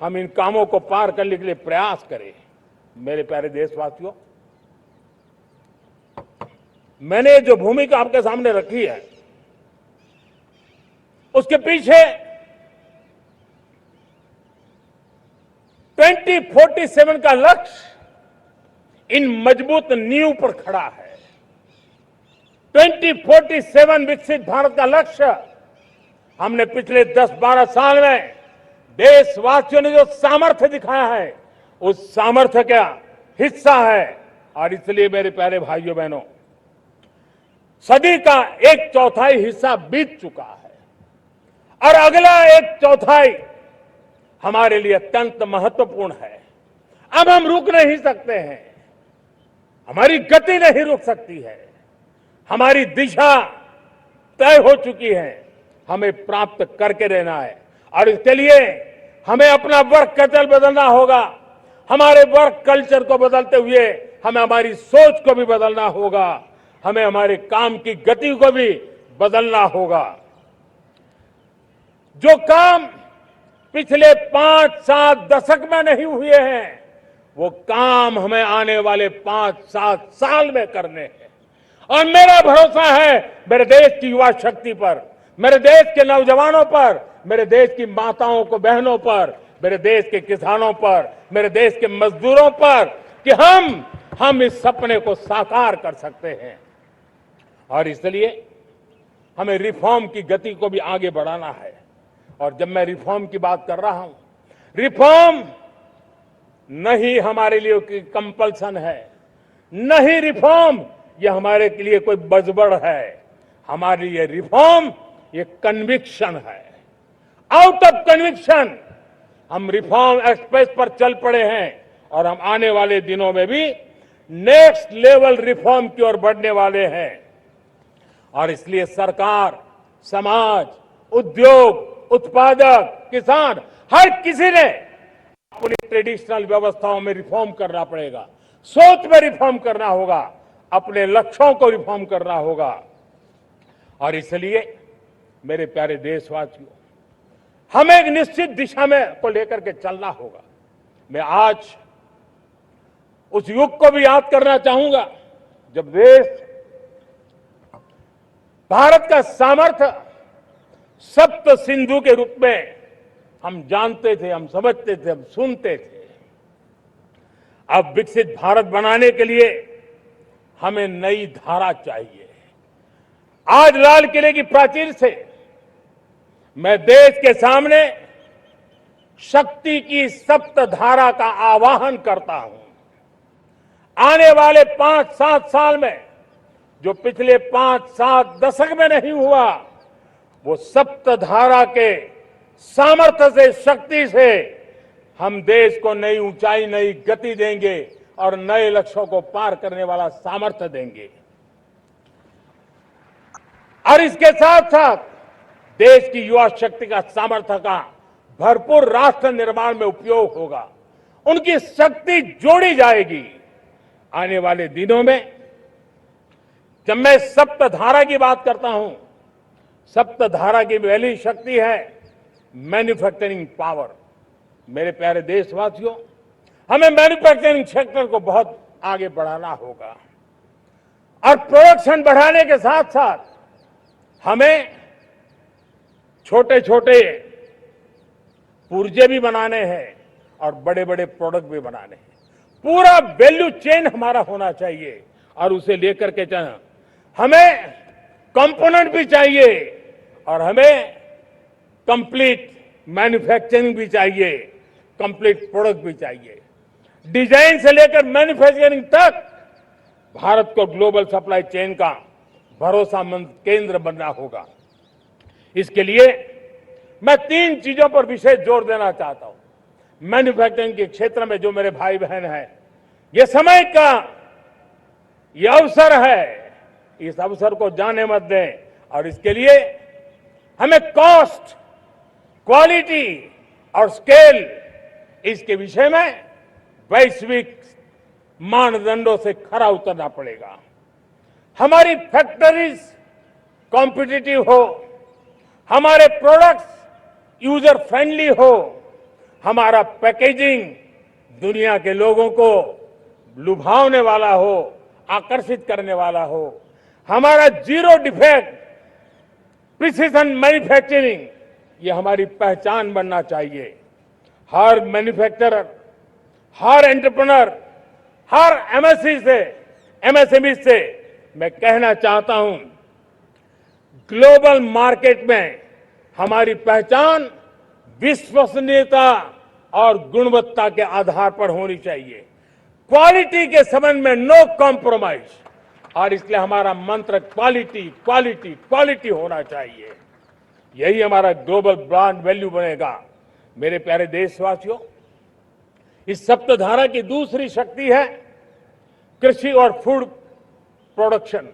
हम इन कामों को पार करने के लिए प्रयास करें। मेरे प्यारे देशवासियों, मैंने जो भूमिका आपके सामने रखी है उसके पीछे 2047 का लक्ष्य इन मजबूत नींव पर खड़ा है। 2047 विकसित भारत का लक्ष्य हमने पिछले 10-12 साल में देशवासियों ने जो सामर्थ्य दिखाया है उस सामर्थ्य का हिस्सा है। और इसलिए मेरे प्यारे भाइयों बहनों, सदी का 1/4 हिस्सा बीत चुका है और अगला 1/4 हमारे लिए अत्यंत महत्वपूर्ण है। अब हम रुक नहीं सकते हैं, हमारी गति नहीं रुक सकती है, हमारी दिशा तय हो चुकी है, हमें प्राप्त करके रहना है। और इसके लिए हमें अपना वर्क कल्चर बदलना होगा। हमारे वर्क कल्चर को बदलते हुए हमें हमारी सोच को भी बदलना होगा, हमें हमारे काम की गति को भी बदलना होगा। जो काम पिछले 5-7 दशक में नहीं हुए हैं वो काम हमें आने वाले 5-7 साल में करने हैं। और मेरा भरोसा है मेरे देश की युवा शक्ति पर, मेरे देश के नौजवानों पर, मेरे देश की माताओं को बहनों पर, मेरे देश के किसानों पर, मेरे देश के मजदूरों पर कि हम इस सपने को साकार कर सकते हैं। और इसलिए हमें रिफॉर्म की गति को भी आगे बढ़ाना है। और जब मैं रिफॉर्म की बात कर रहा हूं, रिफॉर्म नहीं हमारे लिए कोई कंपल्सन है, नहीं रिफॉर्म ये हमारे के लिए कोई बजबड़ है, हमारे लिए रिफॉर्म ये कन्विक्शन है। आउट ऑफ कन्विक्शन हम रिफॉर्म एक्सप्रेस पर चल पड़े हैं और हम आने वाले दिनों में भी नेक्स्ट लेवल रिफॉर्म की ओर बढ़ने वाले हैं। और इसलिए सरकार, समाज, उद्योग, उत्पादक, किसान, हर किसी ने अपनी ट्रेडिशनल व्यवस्थाओं में रिफॉर्म करना पड़ेगा, सोच में रिफॉर्म करना होगा, अपने लक्ष्यों को रिफॉर्म करना होगा। और इसलिए मेरे प्यारे देशवासियों, हमें एक निश्चित दिशा में को लेकर के चलना होगा। मैं आज उस युग को भी याद करना चाहूंगा जब देश, भारत का सामर्थ्य सप्त सिंधु के रूप में हम जानते थे, हम समझते थे, हम सुनते थे। अब विकसित भारत बनाने के लिए हमें नई धारा चाहिए। आज लाल किले की प्राचीर से मैं देश के सामने शक्ति की सप्त धारा का आह्वान करता हूं। आने वाले 5-7 साल में जो पिछले 5-7 दशक में नहीं हुआ, वो सप्त धारा के सामर्थ्य से, शक्ति से हम देश को नई ऊंचाई, नई गति देंगे और नए लक्ष्यों को पार करने वाला सामर्थ्य देंगे। और इसके साथ साथ देश की युवा शक्ति का सामर्थ्य का भरपूर राष्ट्र निर्माण में उपयोग होगा। उनकी शक्ति जोड़ी जाएगी। आने वाले दिनों में जब मैं सप्तधारा की बात करता हूं, सप्तधारा की पहली शक्ति है मैन्युफैक्चरिंग पावर। मेरे प्यारे देशवासियों, हमें मैन्युफैक्चरिंग सेक्टर को बहुत आगे बढ़ाना होगा और प्रोडक्शन बढ़ाने के साथ साथ हमें छोटे छोटे पुर्जे भी बनाने हैं और बड़े बड़े प्रोडक्ट भी बनाने हैं। पूरा वैल्यू चेन हमारा होना चाहिए और उसे लेकर के चलना। हमें कंपोनेंट भी चाहिए और हमें कंप्लीट मैन्युफैक्चरिंग भी चाहिए, कंप्लीट प्रोडक्ट भी चाहिए। डिजाइन से लेकर मैन्युफैक्चरिंग तक भारत को ग्लोबल सप्लाई चेन का भरोसामंद केंद्र बनना होगा। इसके लिए मैं 3 चीजों पर विशेष जोर देना चाहता हूं। मैन्युफैक्चरिंग के क्षेत्र में जो मेरे भाई बहन हैं, ये समय का ये अवसर है, इस अवसर को जाने मत दें। और इसके लिए हमें कॉस्ट, क्वालिटी और स्केल, इसके विषय में वैश्विक मानदंडों से खरा उतरना पड़ेगा। हमारी फैक्ट्रीज कॉम्पिटिटिव हो, हमारे प्रोडक्ट्स यूजर फ्रेंडली हो, हमारा पैकेजिंग दुनिया के लोगों को लुभावने वाला हो, आकर्षित करने वाला हो, हमारा जीरो डिफेक्ट प्रिसीजन मैन्युफैक्चरिंग, ये हमारी पहचान बनना चाहिए। हर मैन्युफैक्चरर, हर एंटरप्रेन्योर, हर एमएसएमई से मैं कहना चाहता हूं, ग्लोबल मार्केट में हमारी पहचान विश्वसनीयता और गुणवत्ता के आधार पर होनी चाहिए। क्वालिटी के संबंध में नो कॉम्प्रोमाइज, और इसलिए हमारा मंत्र क्वालिटी, क्वालिटी, क्वालिटी होना चाहिए। यही हमारा ग्लोबल ब्रांड वैल्यू बनेगा। मेरे प्यारे देशवासियों, इस सप्तधारा की दूसरी शक्ति है कृषि और फूड प्रोडक्शन,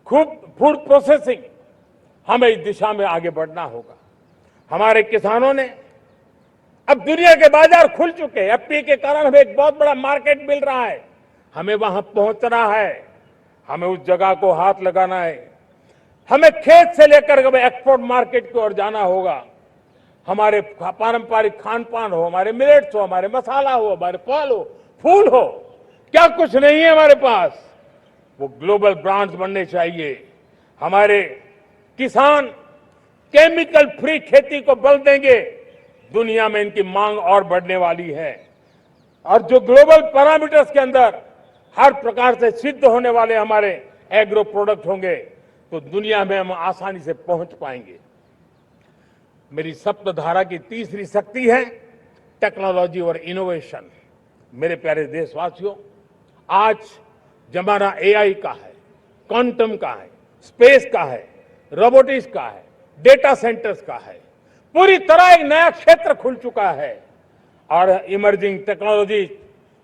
फूड प्रोसेसिंग। हमें इस दिशा में आगे बढ़ना होगा। हमारे किसानों ने, अब दुनिया के बाजार खुल चुके हैं, एफपीए के कारण हमें एक बहुत बड़ा मार्केट मिल रहा है। हमें वहां पहुंचना है, हमें उस जगह को हाथ लगाना है। हमें खेत से लेकर एक्सपोर्ट मार्केट की ओर जाना होगा। हमारे पारंपरिक खान पान हो, हमारे मिलेट्स हो, हमारे मसाला हो, हमारे फल हो, फूल हो, क्या कुछ नहीं है हमारे पास, वो ग्लोबल ब्रांड्स बनने चाहिए। हमारे किसान केमिकल फ्री खेती को बल देंगे, दुनिया में इनकी मांग और बढ़ने वाली है। और जो ग्लोबल पैरामीटर्स के अंदर हर प्रकार से सिद्ध होने वाले हमारे एग्रो प्रोडक्ट होंगे, तो दुनिया में हम आसानी से पहुंच पाएंगे। मेरी सप्तधारा की तीसरी शक्ति है टेक्नोलॉजी और इनोवेशन। मेरे प्यारे देशवासियों, आज जमाना एआई का है, क्वांटम का है, स्पेस का है, रोबोटिक्स का है, डेटा सेंटर्स का है। पूरी तरह एक नया क्षेत्र खुल चुका है और इमर्जिंग टेक्नोलॉजी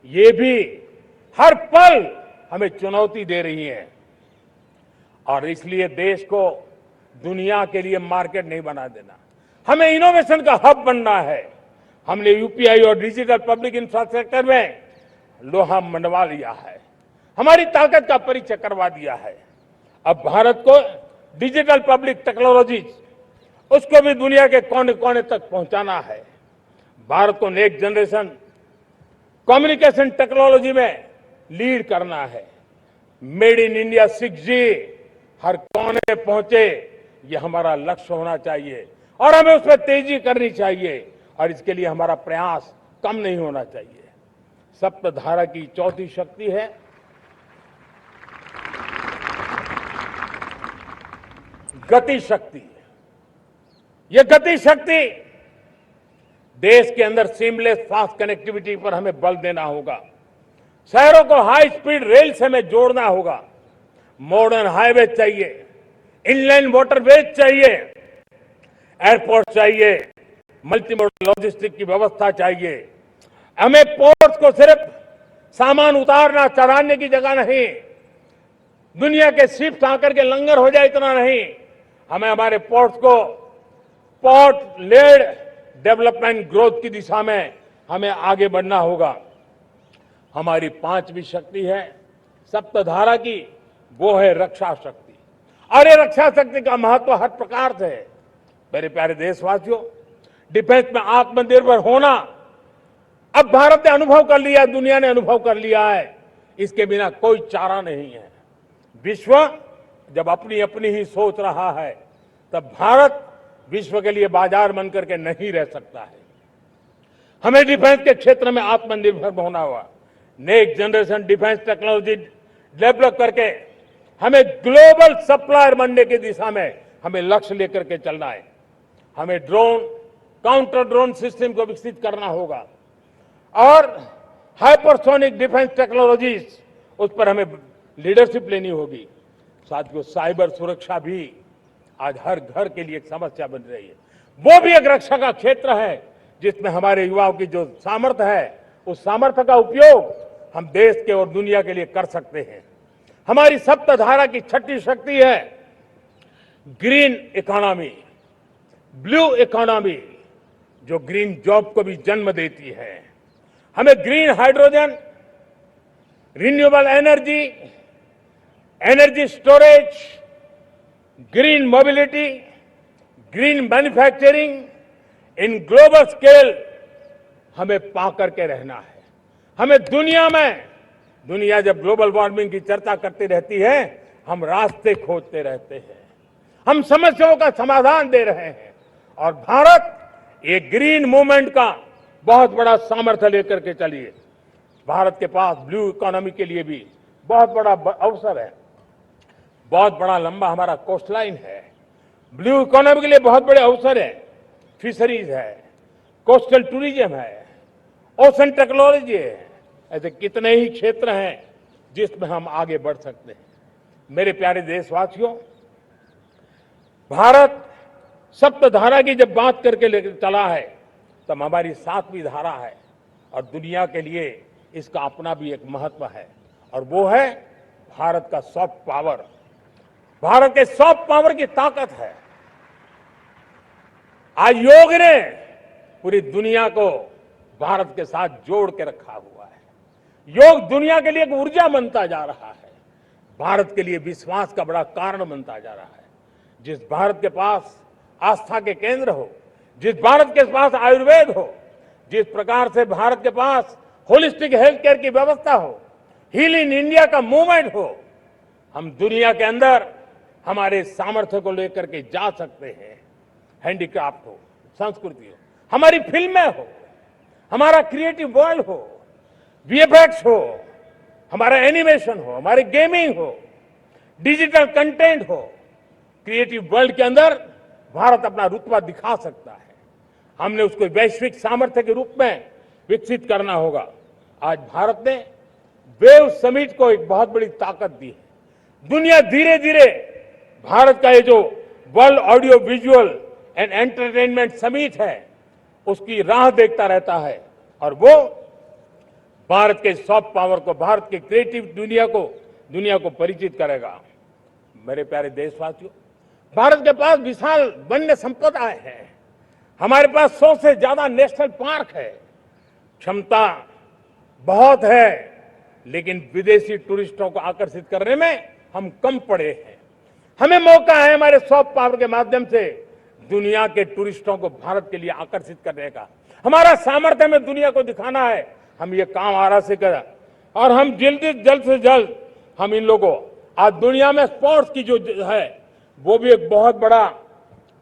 ये भी हर पल हमें चुनौती दे रही है। और इसलिए देश को दुनिया के लिए मार्केट नहीं बना देना, हमें इनोवेशन का हब बनना है। हमने यूपीआई और डिजिटल पब्लिक इंफ्रास्ट्रक्चर में लोहा मनवा लिया है, हमारी ताकत का परिचय करवा दिया है। अब भारत को डिजिटल पब्लिक टेक्नोलॉजी, उसको भी दुनिया के कोने कोने तक पहुंचाना है। भारत को नेक्स्ट जनरेशन कम्युनिकेशन टेक्नोलॉजी में लीड करना है। मेड इन इंडिया 6G हर कोने में पहुंचे, ये हमारा लक्ष्य होना चाहिए और हमें उसमें तेजी करनी चाहिए। और इसके लिए हमारा प्रयास कम नहीं होना चाहिए। सप्तधारा की चौथी शक्ति है गति शक्ति। ये गति शक्ति देश के अंदर सीमलेस फास्ट कनेक्टिविटी पर हमें बल देना होगा। शहरों को हाई स्पीड रेल से हमें जोड़ना होगा। मॉडर्न हाईवे चाहिए, इनलैंड वाटरवेज चाहिए, एयरपोर्ट चाहिए, मल्टीमोडल लॉजिस्टिक की व्यवस्था चाहिए। हमें पोर्ट्स को सिर्फ सामान उतारना चढ़ाने की जगह नहीं, दुनिया के शिप्स आकर के लंगर हो जाए इतना नहीं, हमें हमारे पोर्ट्स को पोर्ट लेड डेवलपमेंट ग्रोथ की दिशा में हमें आगे बढ़ना होगा। हमारी पांचवी शक्ति है सप्तधारा की, वो है रक्षा शक्ति। और ये रक्षा शक्ति का महत्व हर प्रकार से है। मेरे प्यारे देशवासियों, डिफेंस में आत्मनिर्भर होना अब भारत ने अनुभव कर लिया, दुनिया ने अनुभव कर लिया है, इसके बिना कोई चारा नहीं है। विश्व जब अपनी अपनी ही सोच रहा है, तब भारत विश्व के लिए बाजार बन करके नहीं रह सकता है। हमें डिफेंस के क्षेत्र में आत्मनिर्भर होना होगा। Next generation defence technology develop करके हमें ग्लोबल सप्लायर बनने की दिशा में हमें लक्ष्य लेकर के चलना है। हमें ड्रोन, काउंटर ड्रोन सिस्टम को विकसित करना होगा और हाइपरसोनिक डिफेंस टेक्नोलॉजीज, उस पर हमें लीडरशिप लेनी होगी। साथियों, साइबर सुरक्षा भी आज हर घर के लिए एक समस्या बन रही है। वो भी एक रक्षा का क्षेत्र है जिसमें हमारे युवाओं की जो सामर्थ्य है, उस सामर्थ्य का उपयोग हम देश के और दुनिया के लिए कर सकते हैं। हमारी सप्तधारा की छठी शक्ति है ग्रीन इकोनॉमी, ब्लू इकोनॉमी, जो ग्रीन जॉब को भी जन्म देती है। हमें green hydrogen, renewable energy, energy storage, green mobility, green manufacturing in global scale हमें पा करके रहना है। हमें दुनिया जब ग्लोबल वार्मिंग की चर्चा करती रहती है, हम रास्ते खोजते रहते हैं, हम समस्याओं का समाधान दे रहे हैं। और भारत एक ग्रीन मूवमेंट का बहुत बड़ा सामर्थ्य लेकर के चलिए। भारत के पास ब्लू इकोनॉमी के लिए भी बहुत बड़ा अवसर है। बहुत बड़ा लंबा हमारा कोस्ट लाइन है। ब्लू इकोनॉमी के लिए बहुत बड़े अवसर है। फिशरीज है, कोस्टल टूरिज्म है, ओशन टेक्नोलॉजी है। ऐसे कितने ही क्षेत्र हैं जिसमें हम आगे बढ़ सकते हैं। मेरे प्यारे देशवासियों, भारत सप्तधारा की जब बात करके लेकर चला है, तब हमारी सातवीं धारा है और दुनिया के लिए इसका अपना भी एक महत्व है, और वो है भारत का सॉफ्ट पावर। भारत के सॉफ्ट पावर की ताकत है। आज योग ने पूरी दुनिया को भारत के साथ जोड़ के रखा हुआ है। योग दुनिया के लिए एक ऊर्जा बनता जा रहा है, भारत के लिए विश्वास का बड़ा कारण बनता जा रहा है। जिस भारत के पास आस्था के केंद्र हो, जिस भारत के पास आयुर्वेद हो, जिस प्रकार से भारत के पास होलिस्टिक हेल्थ केयर की व्यवस्था हो, हील इन इंडिया का मूवमेंट हो, हम दुनिया के अंदर हमारे सामर्थ्य को लेकर के जा सकते हैं। हैंडीक्राफ्ट हो, संस्कृति हो, हमारी फिल्में हो, हमारा क्रिएटिव वर्ल्ड हो, वीएफएक्स हो, हमारा एनिमेशन हो, हमारी गेमिंग हो, डिजिटल कंटेंट हो, क्रिएटिव वर्ल्ड के अंदर भारत अपना रुतबा दिखा सकता है। हमने उसको वैश्विक सामर्थ्य के रूप में विकसित करना होगा। आज भारत ने वेव समिट को एक बहुत बड़ी ताकत दी है। दुनिया धीरे धीरे भारत का ये जो world audio visual and entertainment summit है, उसकी राह देखता रहता है, और वो भारत के सॉफ्ट पावर को, भारत के क्रिएटिव दुनिया को परिचित करेगा। मेरे प्यारे देशवासियों, भारत के पास विशाल वन्य संपदा है। हमारे पास 100 से ज्यादा नेशनल पार्क है। क्षमता बहुत है, लेकिन विदेशी टूरिस्टों को आकर्षित करने में हम कम पड़े हैं। हमें मौका है हमारे सॉफ्ट पावर के माध्यम से दुनिया के टूरिस्टों को भारत के लिए आकर्षित करने का। हमारा सामर्थ्य हमें दुनिया को दिखाना है। हम ये काम आरा से करें, और हम जल्द से जल्द हम इन लोगों, आज दुनिया में स्पोर्ट्स की जो है, वो भी एक बहुत बड़ा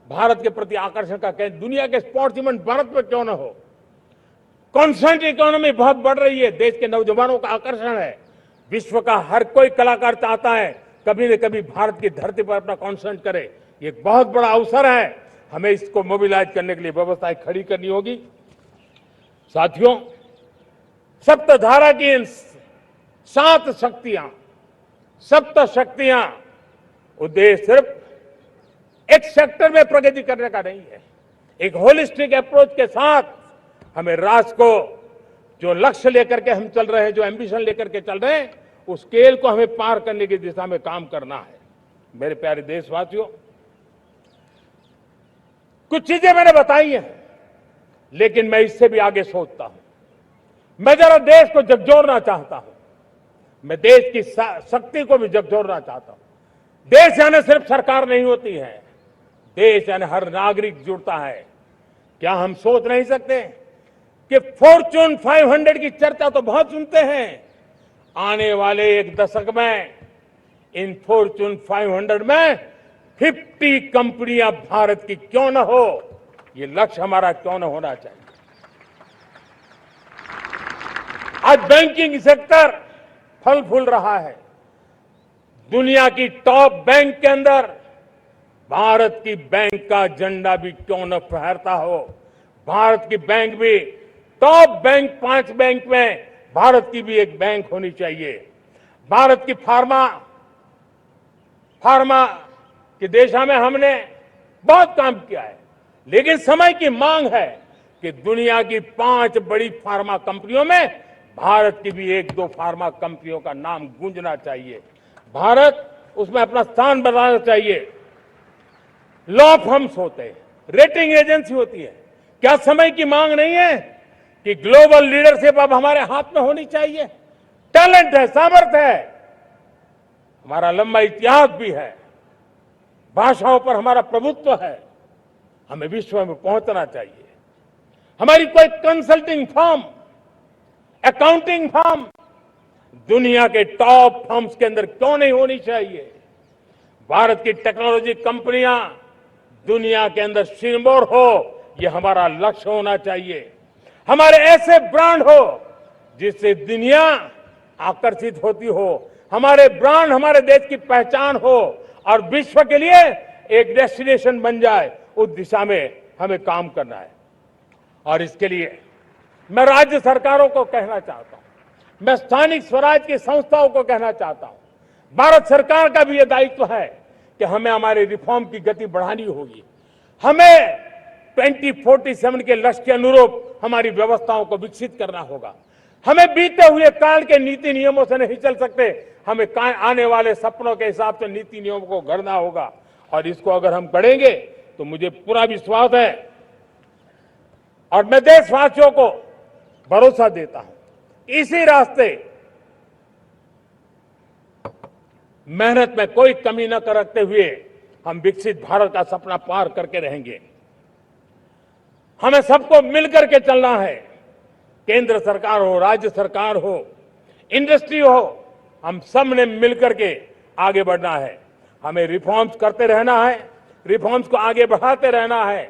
भारत के प्रति आकर्षण का केंद्र। दुनिया के स्पोर्ट्स इवेंट भारत में क्यों न हो। कॉन्सेंट इकोनॉमी बहुत बढ़ रही है, देश के नौजवानों का आकर्षण है। विश्व का हर कोई कलाकार चाहता है कभी न कभी भारत की धरती पर अपना कॉन्सेंट करे। ये एक बहुत बड़ा अवसर है, हमें इसको मोबिलाइज करने के लिए व्यवस्थाएं खड़ी करनी होगी। साथियों, सप्तधारा की इन 7 शक्तियां, सप्त शक्तियां, उद्देश्य सिर्फ एक सेक्टर में प्रगति करने का नहीं है। एक होलिस्टिक अप्रोच के साथ हमें राष्ट्र को जो लक्ष्य लेकर के हम चल रहे हैं, जो एम्बिशन लेकर के चल रहे हैं, उस स्केल को हमें पार करने की दिशा में काम करना है। मेरे प्यारे देशवासियों, कुछ चीजें मैंने बताई हैं, लेकिन मैं इससे भी आगे सोचता हूं। मैं जरा देश को झकझोरना चाहता हूं, मैं देश की शक्ति को भी झकझोरना चाहता हूं। देश यानी सिर्फ सरकार नहीं होती है, देश यानी हर नागरिक जुड़ता है। क्या हम सोच नहीं सकते कि फॉर्च्यून 500 की चर्चा तो बहुत सुनते हैं, आने वाले एक दशक में इन फॉर्च्यून 500 में 50 कंपनियां भारत की क्यों न हो, ये लक्ष्य हमारा क्यों न होना चाहिए। आज बैंकिंग सेक्टर फल फूल रहा है। दुनिया की टॉप बैंक के अंदर भारत की बैंक का झंडा भी क्यों न फहरता हो। भारत की बैंक भी टॉप बैंक 5 बैंक में भारत की भी एक बैंक होनी चाहिए। भारत की फार्मा की दिशा में हमने बहुत काम किया है, लेकिन समय की मांग है कि दुनिया की 5 बड़ी फार्मा कंपनियों में भारत की भी 1-2 फार्मा कंपनियों का नाम गूंजना चाहिए। भारत उसमें अपना स्थान बनाना चाहिए। लॉ फर्म्स होते हैं, रेटिंग एजेंसी होती है। क्या समय की मांग नहीं है कि ग्लोबल लीडरशिप अब हमारे हाथ में होनी चाहिए? टैलेंट है, सामर्थ्य है, हमारा लंबा इतिहास भी है, भाषाओं पर हमारा प्रभुत्व है, हमें विश्व में पहुंचना चाहिए। हमारी कोई कंसल्टिंग फर्म, अकाउंटिंग फर्म दुनिया के टॉप फर्म्स के अंदर क्यों नहीं होनी चाहिए? भारत की टेक्नोलॉजी कंपनियां दुनिया के अंदर सिरमौर हो, यह हमारा लक्ष्य होना चाहिए। हमारे ऐसे ब्रांड हो जिससे दुनिया आकर्षित होती हो, हमारे ब्रांड हमारे देश की पहचान हो और विश्व के लिए एक डेस्टिनेशन बन जाए, उस दिशा में हमें काम करना है। और इसके लिए मैं राज्य सरकारों को कहना चाहता हूं, मैं स्थानिक स्वराज की संस्थाओं को कहना चाहता हूं, भारत सरकार का भी यह दायित्व है कि हमें हमारे रिफॉर्म की गति बढ़ानी होगी। हमें 2047 के लक्ष्य के अनुरूप हमारी व्यवस्थाओं को विकसित करना होगा। हमें बीते हुए काल के नीति नियमों से नहीं चल सकते, हमें आने वाले सपनों के हिसाब से नीति नियमों को गढ़ना होगा। और इसको अगर हम करेंगे तो मुझे पूरा विश्वास है और मैं देशवासियों को भरोसा देता हूं, इसी रास्ते मेहनत में कोई कमी न करते हुए हम विकसित भारत का सपना पार करके रहेंगे। हमें सबको मिलकर के चलना है, केंद्र सरकार हो, राज्य सरकार हो, इंडस्ट्री हो, हम सब ने मिलकर के आगे बढ़ना है। हमें रिफॉर्म्स करते रहना है, रिफॉर्म्स को आगे बढ़ाते रहना है।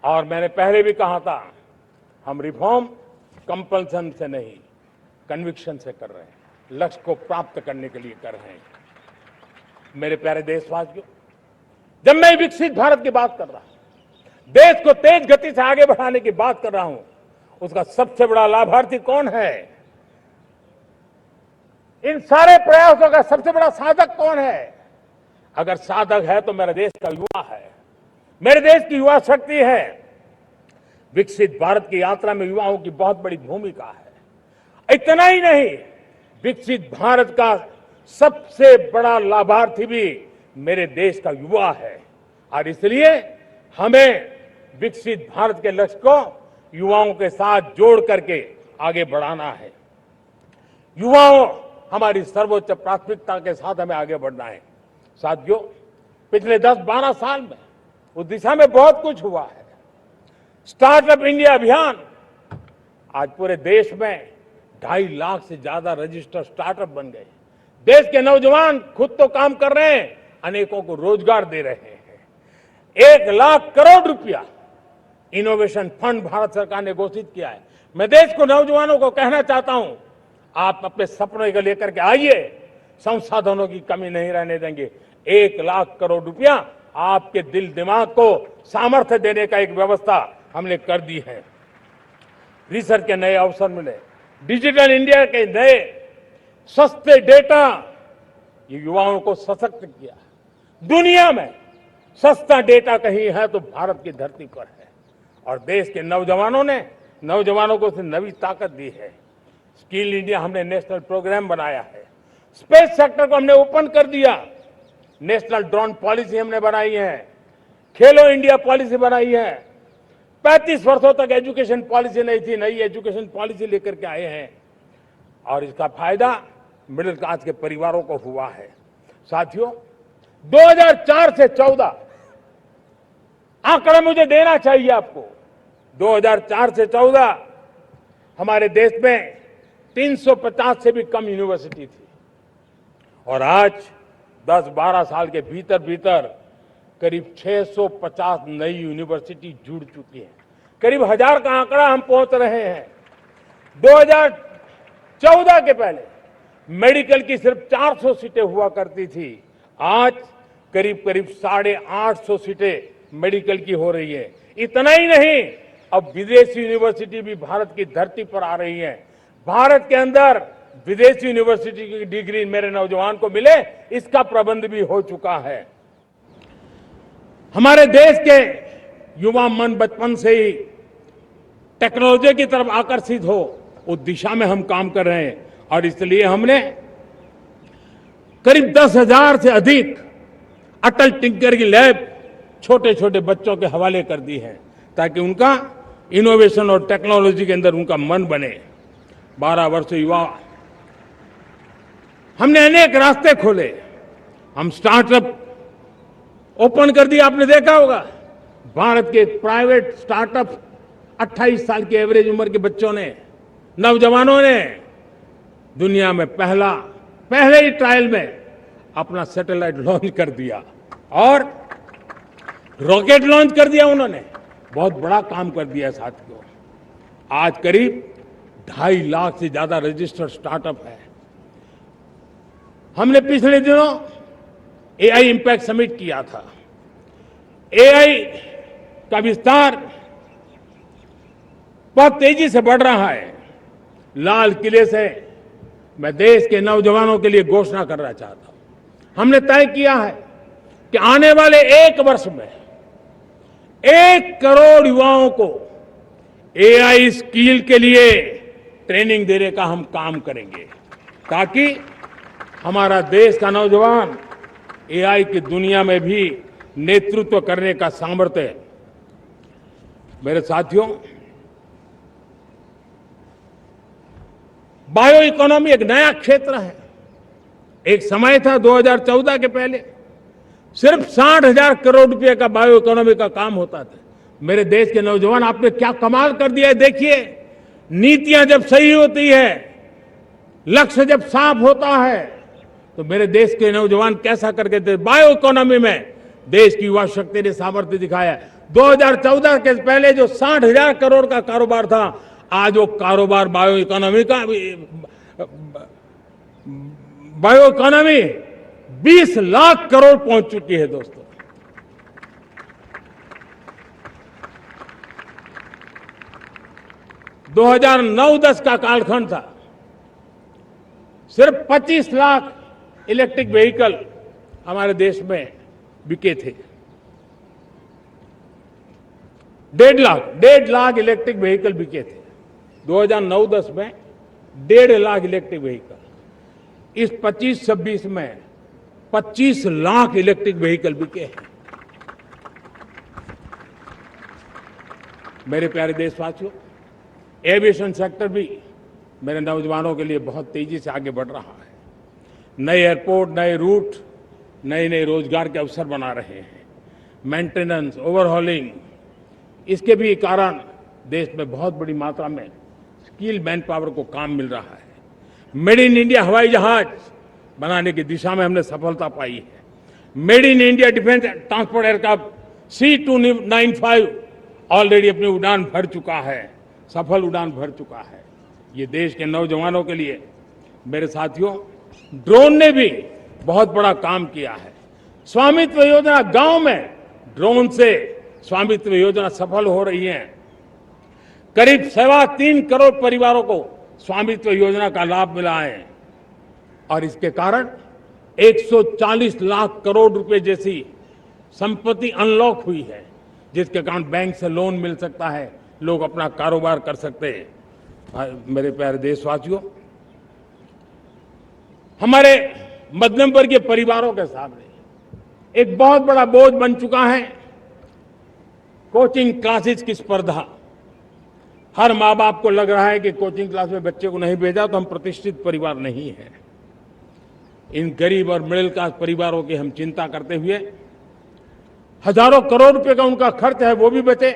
और मैंने पहले भी कहा था, हम रिफॉर्म कंपल्सन से नहीं, कन्विक्शन से कर रहे हैं, लक्ष्य को प्राप्त करने के लिए कर रहे हैं। मेरे प्यारे देशवासियों, जब मैं विकसित भारत की बात कर रहा हूं, देश को तेज गति से आगे बढ़ाने की बात कर रहा हूं, उसका सबसे बड़ा लाभार्थी कौन है? इन सारे प्रयासों का सबसे बड़ा साधक कौन है? अगर साधक है तो मेरे देश का युवा है, मेरे देश की युवा शक्ति है। विकसित भारत की यात्रा में युवाओं की बहुत बड़ी भूमिका है। इतना ही नहीं, विकसित भारत का सबसे बड़ा लाभार्थी भी मेरे देश का युवा है। और इसलिए हमें विकसित भारत के लक्ष्य को युवाओं के साथ जोड़ करके आगे बढ़ाना है। युवाओं हमारी सर्वोच्च प्राथमिकता के साथ हमें आगे बढ़ना है। साथियों, पिछले 10-12 साल में उस दिशा में बहुत कुछ हुआ है। स्टार्टअप इंडिया अभियान, आज पूरे देश में 2.5 लाख से ज्यादा रजिस्टर्ड स्टार्टअप बन गए। देश के नौजवान खुद तो काम कर रहे हैं, अनेकों को रोजगार दे रहे हैं। 1 लाख करोड़ रुपया इनोवेशन फंड भारत सरकार ने घोषित किया है। मैं देश को, नौजवानों को कहना चाहता हूं, आप अपने सपने को लेकर के आइए, संसाधनों की कमी नहीं रहने देंगे। 1,00,000 करोड़ रुपया आपके दिल दिमाग को सामर्थ्य देने का एक व्यवस्था हमने कर दी है। रिसर्च के नए अवसर मिले, डिजिटल इंडिया के नए सस्ते डेटा, ये युवाओं को सशक्त किया। दुनिया में सस्ता डेटा कहीं है तो भारत की धरती पर है, और देश के नौजवानों को नई ताकत दी है। स्किल इंडिया हमने नेशनल प्रोग्राम बनाया है। स्पेस सेक्टर को हमने ओपन कर दिया। नेशनल ड्रोन पॉलिसी हमने बनाई है। खेलो इंडिया पॉलिसी बनाई है। 35 वर्षों तक एजुकेशन पॉलिसी नहीं थी, नई एजुकेशन पॉलिसी लेकर के आए हैं, और इसका फायदा मिडिल क्लास के परिवारों को हुआ है। साथियों, 2004 से 14 आंकड़ा मुझे देना चाहिए आपको। 2004 से 14 हमारे देश में 350 से भी कम यूनिवर्सिटी थी, और आज 10-12 साल के भीतर भीतर करीब 650 नई यूनिवर्सिटी जुड़ चुकी है। करीब 1000 का आंकड़ा हम पहुंच रहे हैं। 2014 के पहले मेडिकल की सिर्फ 400 सीटें हुआ करती थी, आज करीब 850 सीटें मेडिकल की हो रही है। इतना ही नहीं, अब विदेशी यूनिवर्सिटी भी भारत की धरती पर आ रही है। भारत के अंदर विदेशी यूनिवर्सिटी की डिग्री मेरे नौजवान को मिले, इसका प्रबंध भी हो चुका है। हमारे देश के युवा मन बचपन से ही टेक्नोलॉजी की तरफ आकर्षित हो, उस दिशा में हम काम कर रहे हैं, और इसलिए हमने करीब 10,000 से अधिक अटल टिंकरिंग लैब छोटे छोटे बच्चों के हवाले कर दी है, ताकि उनका इनोवेशन और टेक्नोलॉजी के अंदर उनका मन बने। 12 वर्ष युवा, हमने अनेक रास्ते खोले। हम स्टार्टअप ओपन कर दिया। आपने देखा होगा, भारत के प्राइवेट स्टार्टअप 28 साल की एवरेज उम्र के बच्चों ने, नौजवानों ने दुनिया में पहले ही ट्रायल में अपना सैटेलाइट लॉन्च कर दिया और रॉकेट लॉन्च कर दिया। उन्होंने बहुत बड़ा काम कर दिया साथियों। आज करीब 2.5 लाख से ज्यादा रजिस्टर्ड स्टार्टअप है। हमने पिछले दिनों एआई इंपैक्ट समिट किया था। एआई का विस्तार बहुत तेजी से बढ़ रहा है। लाल किले से मैं देश के नौजवानों के लिए घोषणा करना चाहता हूं। हमने तय किया है कि आने वाले 1 वर्ष में 1 करोड़ युवाओं को एआई स्किल के लिए ट्रेनिंग देने का हम काम करेंगे, ताकि हमारा देश का नौजवान एआई की दुनिया में भी नेतृत्व करने का सामर्थ्य है। मेरे साथियों, बायो इकोनॉमी एक नया क्षेत्र है। एक समय था 2014 के पहले सिर्फ 60,000 करोड़ रुपए का बायो इकोनॉमी का काम होता था। मेरे देश के नौजवान, आपने क्या कमाल कर दिया है। देखिए, नीतियां जब सही होती है, लक्ष्य जब साफ होता है, तो मेरे देश के नौजवान कैसा करके थे। बायो इकोनॉमी में देश की युवा शक्ति ने सामर्थ्य दिखाया। 2014 के पहले जो 60,000 करोड़ का कारोबार था, आज वो कारोबार बायो इकोनॉमी 20 लाख करोड़ पहुंच चुकी है। दोस्तों, दो 2009-10 का कालखंड था, सिर्फ 25 लाख इलेक्ट्रिक व्हीकल हमारे देश में बिके थे। 1.5 लाख इलेक्ट्रिक व्हीकल बिके थे 2009-10 में। 1.5 लाख इलेक्ट्रिक व्हीकल। इस 25-26 में 25 लाख इलेक्ट्रिक व्हीकल बिके हैं। मेरे प्यारे देशवासियों, एविएशन सेक्टर भी मेरे नौजवानों के लिए बहुत तेजी से आगे बढ़ रहा है। नए एयरपोर्ट, नए रूट, नए रोजगार के अवसर बना रहे हैं। मेंटेनेंस, ओवरहॉलिंग, इसके भी कारण देश में बहुत बड़ी मात्रा में स्किल मैन पावर को काम मिल रहा है। मेड इन इंडिया हवाई जहाज बनाने की दिशा में हमने सफलता पाई है। Made in India defence transport aircraft C295 already अपनी उड़ान भर चुका है। सफल उड़ान भर चुका है। ये देश के नौजवानों के लिए, मेरे साथियों, ड्रोन ने भी बहुत बड़ा काम किया है। स्वामित्व योजना, गांव में ड्रोन से स्वामित्व योजना सफल हो रही है। करीब 3.25 करोड़ परिवारों को स्वामित्व योजना का लाभ मिला है और इसके कारण 140 लाख करोड़ रुपए जैसी संपत्ति अनलॉक हुई है, जिसके कारण बैंक से लोन मिल सकता है, लोग अपना कारोबार कर सकते हैं। मेरे प्यारे देशवासियों, हमारे मध्यम वर्गीय परिवारों के सामने एक बहुत बड़ा बोझ बन चुका है कोचिंग क्लासेस की स्पर्धा। हर माँ बाप को लग रहा है कि कोचिंग क्लास में बच्चे को नहीं भेजा तो हम प्रतिष्ठित परिवार नहीं है। इन गरीब और मिडिल क्लास परिवारों की हम चिंता करते हुए हजारों करोड़ रुपए का उनका खर्च है वो भी बचे,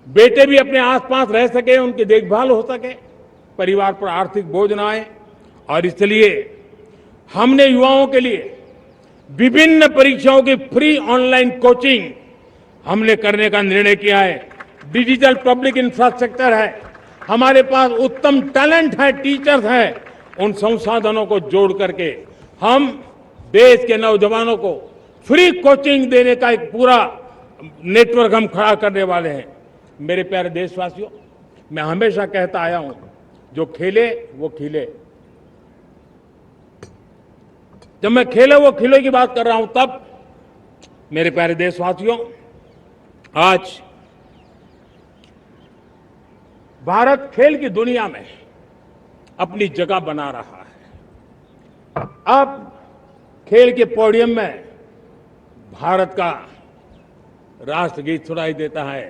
बेटे भी अपने आसपास रह सके, उनकी देखभाल हो सके, परिवार पर आर्थिक बोझ न आए। और इसलिए हमने युवाओं के लिए विभिन्न परीक्षाओं की फ्री ऑनलाइन कोचिंग हमने करने का निर्णय किया है। डिजिटल पब्लिक इंफ्रास्ट्रक्चर है, हमारे पास उत्तम टैलेंट है, टीचर्स हैं, उन संसाधनों को जोड़ करके हम देश के नौजवानों को फ्री कोचिंग देने का एक पूरा नेटवर्क हम खड़ा करने वाले हैं। मेरे प्यारे देशवासियों, मैं हमेशा कहता आया हूं, जो खेले वो खिले। जब मैं खेले वो खिले की बात कर रहा हूं, तब मेरे प्यारे देशवासियों, आज भारत खेल की दुनिया में अपनी जगह बना रहा है। अब खेल के पोडियम में भारत का राष्ट्रगीत सुनाई देता है,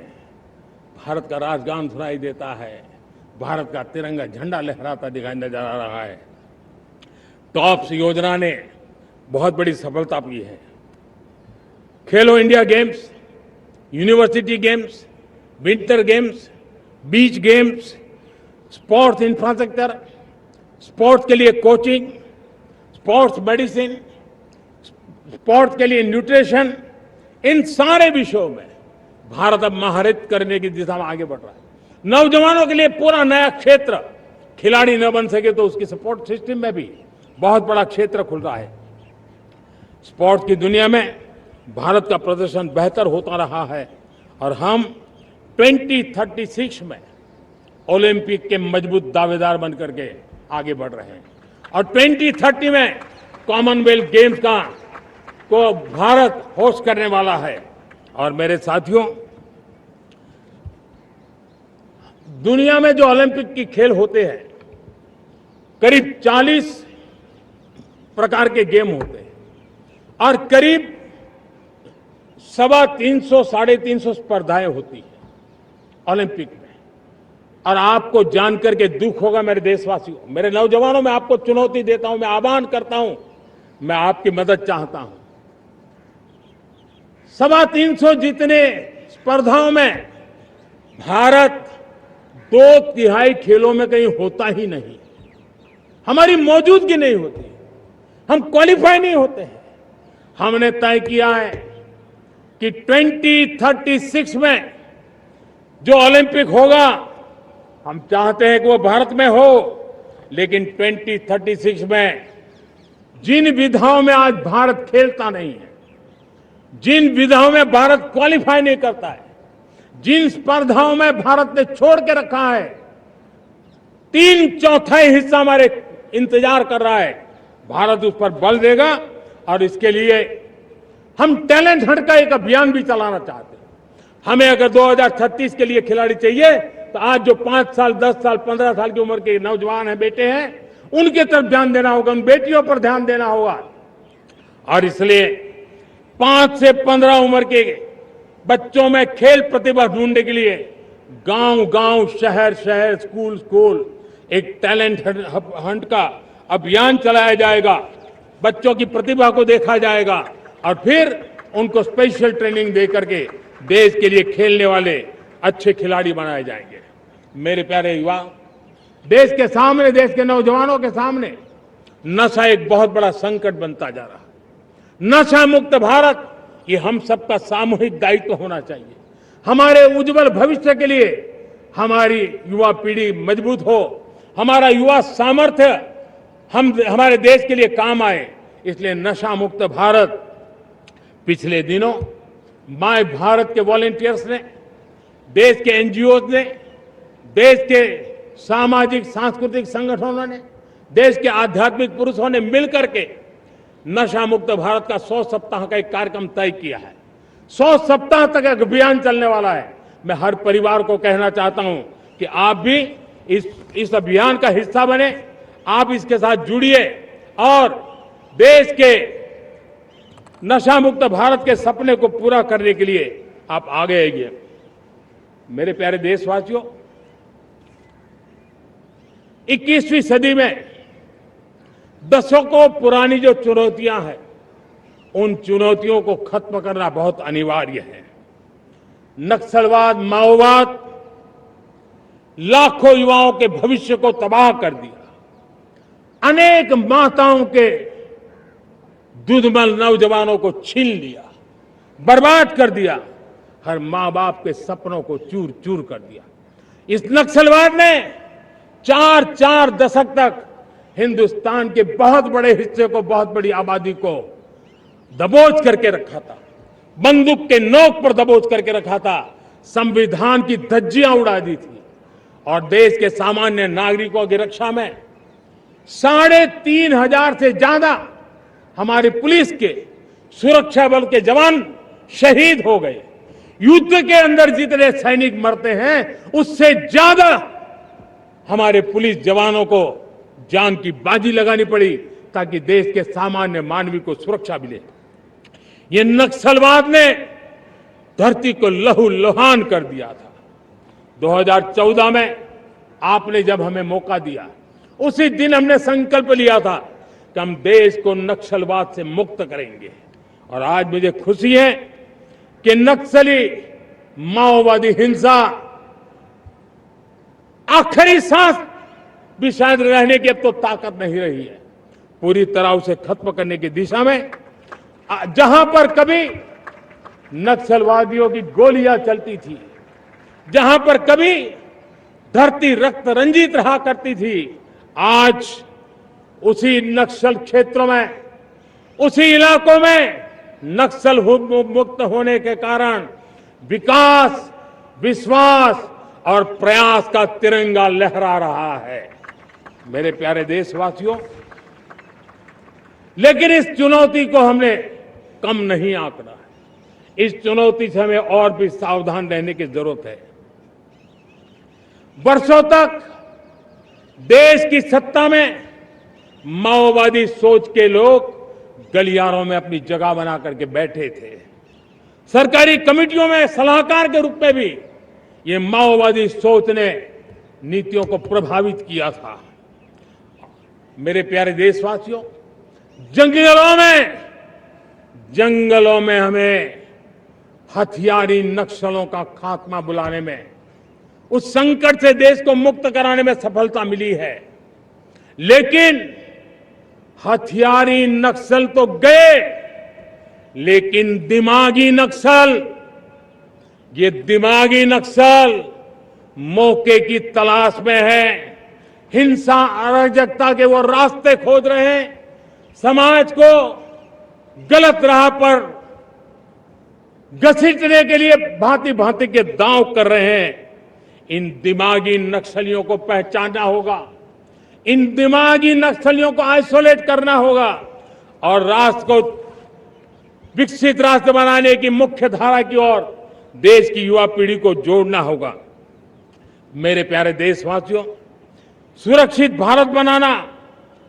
भारत का राष्ट्रगान सुनाई देता है, भारत का तिरंगा झंडा लहराता दिखाई नजर आ रहा है। टॉप्स योजना ने बहुत बड़ी सफलता पाई है। खेलो India games, university games, winter games, beach games, sports infrastructure, sports के लिए कोचिंग, स्पोर्ट्स मेडिसिन, स्पोर्ट्स के लिए न्यूट्रिशन, इन सारे विषयों में भारत अब महारत करने की दिशा में आगे बढ़ रहा है। नौजवानों के लिए पूरा नया क्षेत्र, खिलाड़ी न बन सके तो उसकी सपोर्ट सिस्टम में भी बहुत बड़ा क्षेत्र खुल रहा है। स्पोर्ट्स की दुनिया में भारत का प्रदर्शन बेहतर होता रहा है और हम 2036 में ओलंपिक के मजबूत दावेदार बनकर के आगे बढ़ रहे हैं और 2030 में कॉमनवेल्थ गेम्स को भारत होस्ट करने वाला है। और मेरे साथियों, दुनिया में जो ओलंपिक की खेल होते हैं, करीब 40 प्रकार के गेम होते हैं और करीब 350-350 स्पर्धाएं होती हैं ओलंपिक में। और आपको जानकर के दुख होगा मेरे देशवासियों, मेरे नौजवानों, मैं आपको चुनौती देता हूं, मैं आह्वान करता हूं, मैं आपकी मदद चाहता हूं। 350 जितने स्पर्धाओं में भारत 2/3 खेलों में कहीं होता ही नहीं, हमारी मौजूदगी नहीं होती, हम क्वालिफाई नहीं होते हैं। हमने तय किया है कि 2036 में जो ओलंपिक होगा, हम चाहते हैं कि वो भारत में हो, लेकिन 2036 में जिन विधाओं में आज भारत खेलता नहीं है, जिन विधाओं में भारत क्वालिफाई नहीं करता है, जिन स्पर्धाओं में भारत ने छोड़ के रखा है, 3/4 हिस्सा हमारे इंतजार कर रहा है, भारत उस पर बल देगा। और इसके लिए हम टैलेंट हंट का एक अभियान भी चलाना चाहते हैं। हमें अगर 2036 के लिए खिलाड़ी चाहिए तो आज जो 5 साल, 10 साल, 15 साल की उम्र के नौजवान हैं, बेटे हैं, उनके तरफ ध्यान देना होगा, उन बेटियों पर ध्यान देना होगा। और इसलिए 5 से 15 उम्र के बच्चों में खेल प्रतिभा ढूंढने के लिए गांव-गांव, शहर-शहर, स्कूल-स्कूल एक टैलेंट हंट का अभियान चलाया जाएगा। बच्चों की प्रतिभा को देखा जाएगा और फिर उनको स्पेशल ट्रेनिंग दे करके देश के लिए खेलने वाले अच्छे खिलाड़ी बनाए जाएंगे। मेरे प्यारे युवा, देश के सामने, देश के नौजवानों के सामने नशा एक बहुत बड़ा संकट बनता जा रहा है। नशा मुक्त भारत, ये हम सबका सामूहिक दायित्व होना चाहिए। हमारे उज्जवल भविष्य के लिए हमारी युवा पीढ़ी मजबूत हो, हमारा युवा सामर्थ्य हमारे देश के लिए काम आए। इसलिए नशा मुक्त भारत पिछले दिनों माय भारत के वॉलंटियर्स ने, देश के एनजीओ ने, देश के सामाजिक सांस्कृतिक संगठनों ने, देश के आध्यात्मिक पुरुषों ने मिलकर के नशा मुक्त भारत का 100 सप्ताह का एक कार्यक्रम तय किया है। 100 सप्ताह तक एक अभियान चलने वाला है। मैं हर परिवार को कहना चाहता हूं कि आप भी इस अभियान का हिस्सा बने, आप इसके साथ जुड़िए और देश के नशा मुक्त भारत के सपने को पूरा करने के लिए आप आगे आइए। मेरे प्यारे देशवासियों, 21वीं सदी में दशकों पुरानी जो चुनौतियां हैं, उन चुनौतियों को खत्म करना बहुत अनिवार्य है। नक्सलवाद, माओवाद लाखों युवाओं के भविष्य को तबाह कर दिया, अनेक माताओं के दुधमल नौजवानों को छीन लिया, बर्बाद कर दिया, हर मां बाप के सपनों को चूर चूर कर दिया। इस नक्सलवाद ने 4 दशक तक हिंदुस्तान के बहुत बड़े हिस्से को, बहुत बड़ी आबादी को दबोच करके रखा था, बंदूक के नोक पर दबोच करके रखा था, संविधान की धज्जियां उड़ा दी थी और देश के सामान्य नागरिकों की रक्षा में 3,500 से ज्यादा हमारी पुलिस के, सुरक्षा बल के जवान शहीद हो गए। युद्ध के अंदर जितने सैनिक मरते हैं, उससे ज्यादा हमारे पुलिस जवानों को जान की बाजी लगानी पड़ी ताकि देश के सामान्य मानवी को सुरक्षा मिले। ये नक्सलवाद ने धरती को लहूलुहान कर दिया था। 2014 में आपने जब हमें मौका दिया, उसी दिन हमने संकल्प लिया था कि हम देश को नक्सलवाद से मुक्त करेंगे। और आज मुझे खुशी है कि नक्सली माओवादी हिंसा आखिरी सांस भी शायद रहने की अब तो ताकत नहीं रही है। पूरी तरह उसे खत्म करने की दिशा में जहां पर कभी नक्सलवादियों की गोलियां चलती थी, जहां पर कभी धरती रक्त रंजित रहा करती थी, आज उसी नक्सल क्षेत्रों में, उसी इलाकों में नक्सल मुक्त होने के कारण विकास, विश्वास और प्रयास का तिरंगा लहरा रहा है। मेरे प्यारे देशवासियों, लेकिन इस चुनौती को हमने कम नहीं आंकना है। इस चुनौती से हमें और भी सावधान रहने की जरूरत है। वर्षों तक देश की सत्ता में माओवादी सोच के लोग गलियारों में अपनी जगह बना करके बैठे थे। सरकारी कमेटियों में सलाहकार के रूप में भी ये माओवादी सोच ने नीतियों को प्रभावित किया था। मेरे प्यारे देशवासियों, जंगलों में हमें हथियारी नक्सलों का खात्मा बुलाने में, उस संकट से देश को मुक्त कराने में सफलता मिली है। लेकिन हथियारी नक्सल तो गए, लेकिन दिमागी नक्सल, ये दिमागी नक्सल मौके की तलाश में है, हिंसा अराजकता के वो रास्ते खोज रहे हैं, समाज को गलत राह पर घसीटने के लिए भांति भांति के दांव कर रहे हैं। इन दिमागी नक्सलियों को पहचानना होगा, इन दिमागी नक्सलियों को आइसोलेट करना होगा और राष्ट्र को विकसित राष्ट्र बनाने की मुख्य धारा की ओर देश की युवा पीढ़ी को जोड़ना होगा। मेरे प्यारे देशवासियों, सुरक्षित भारत बनाना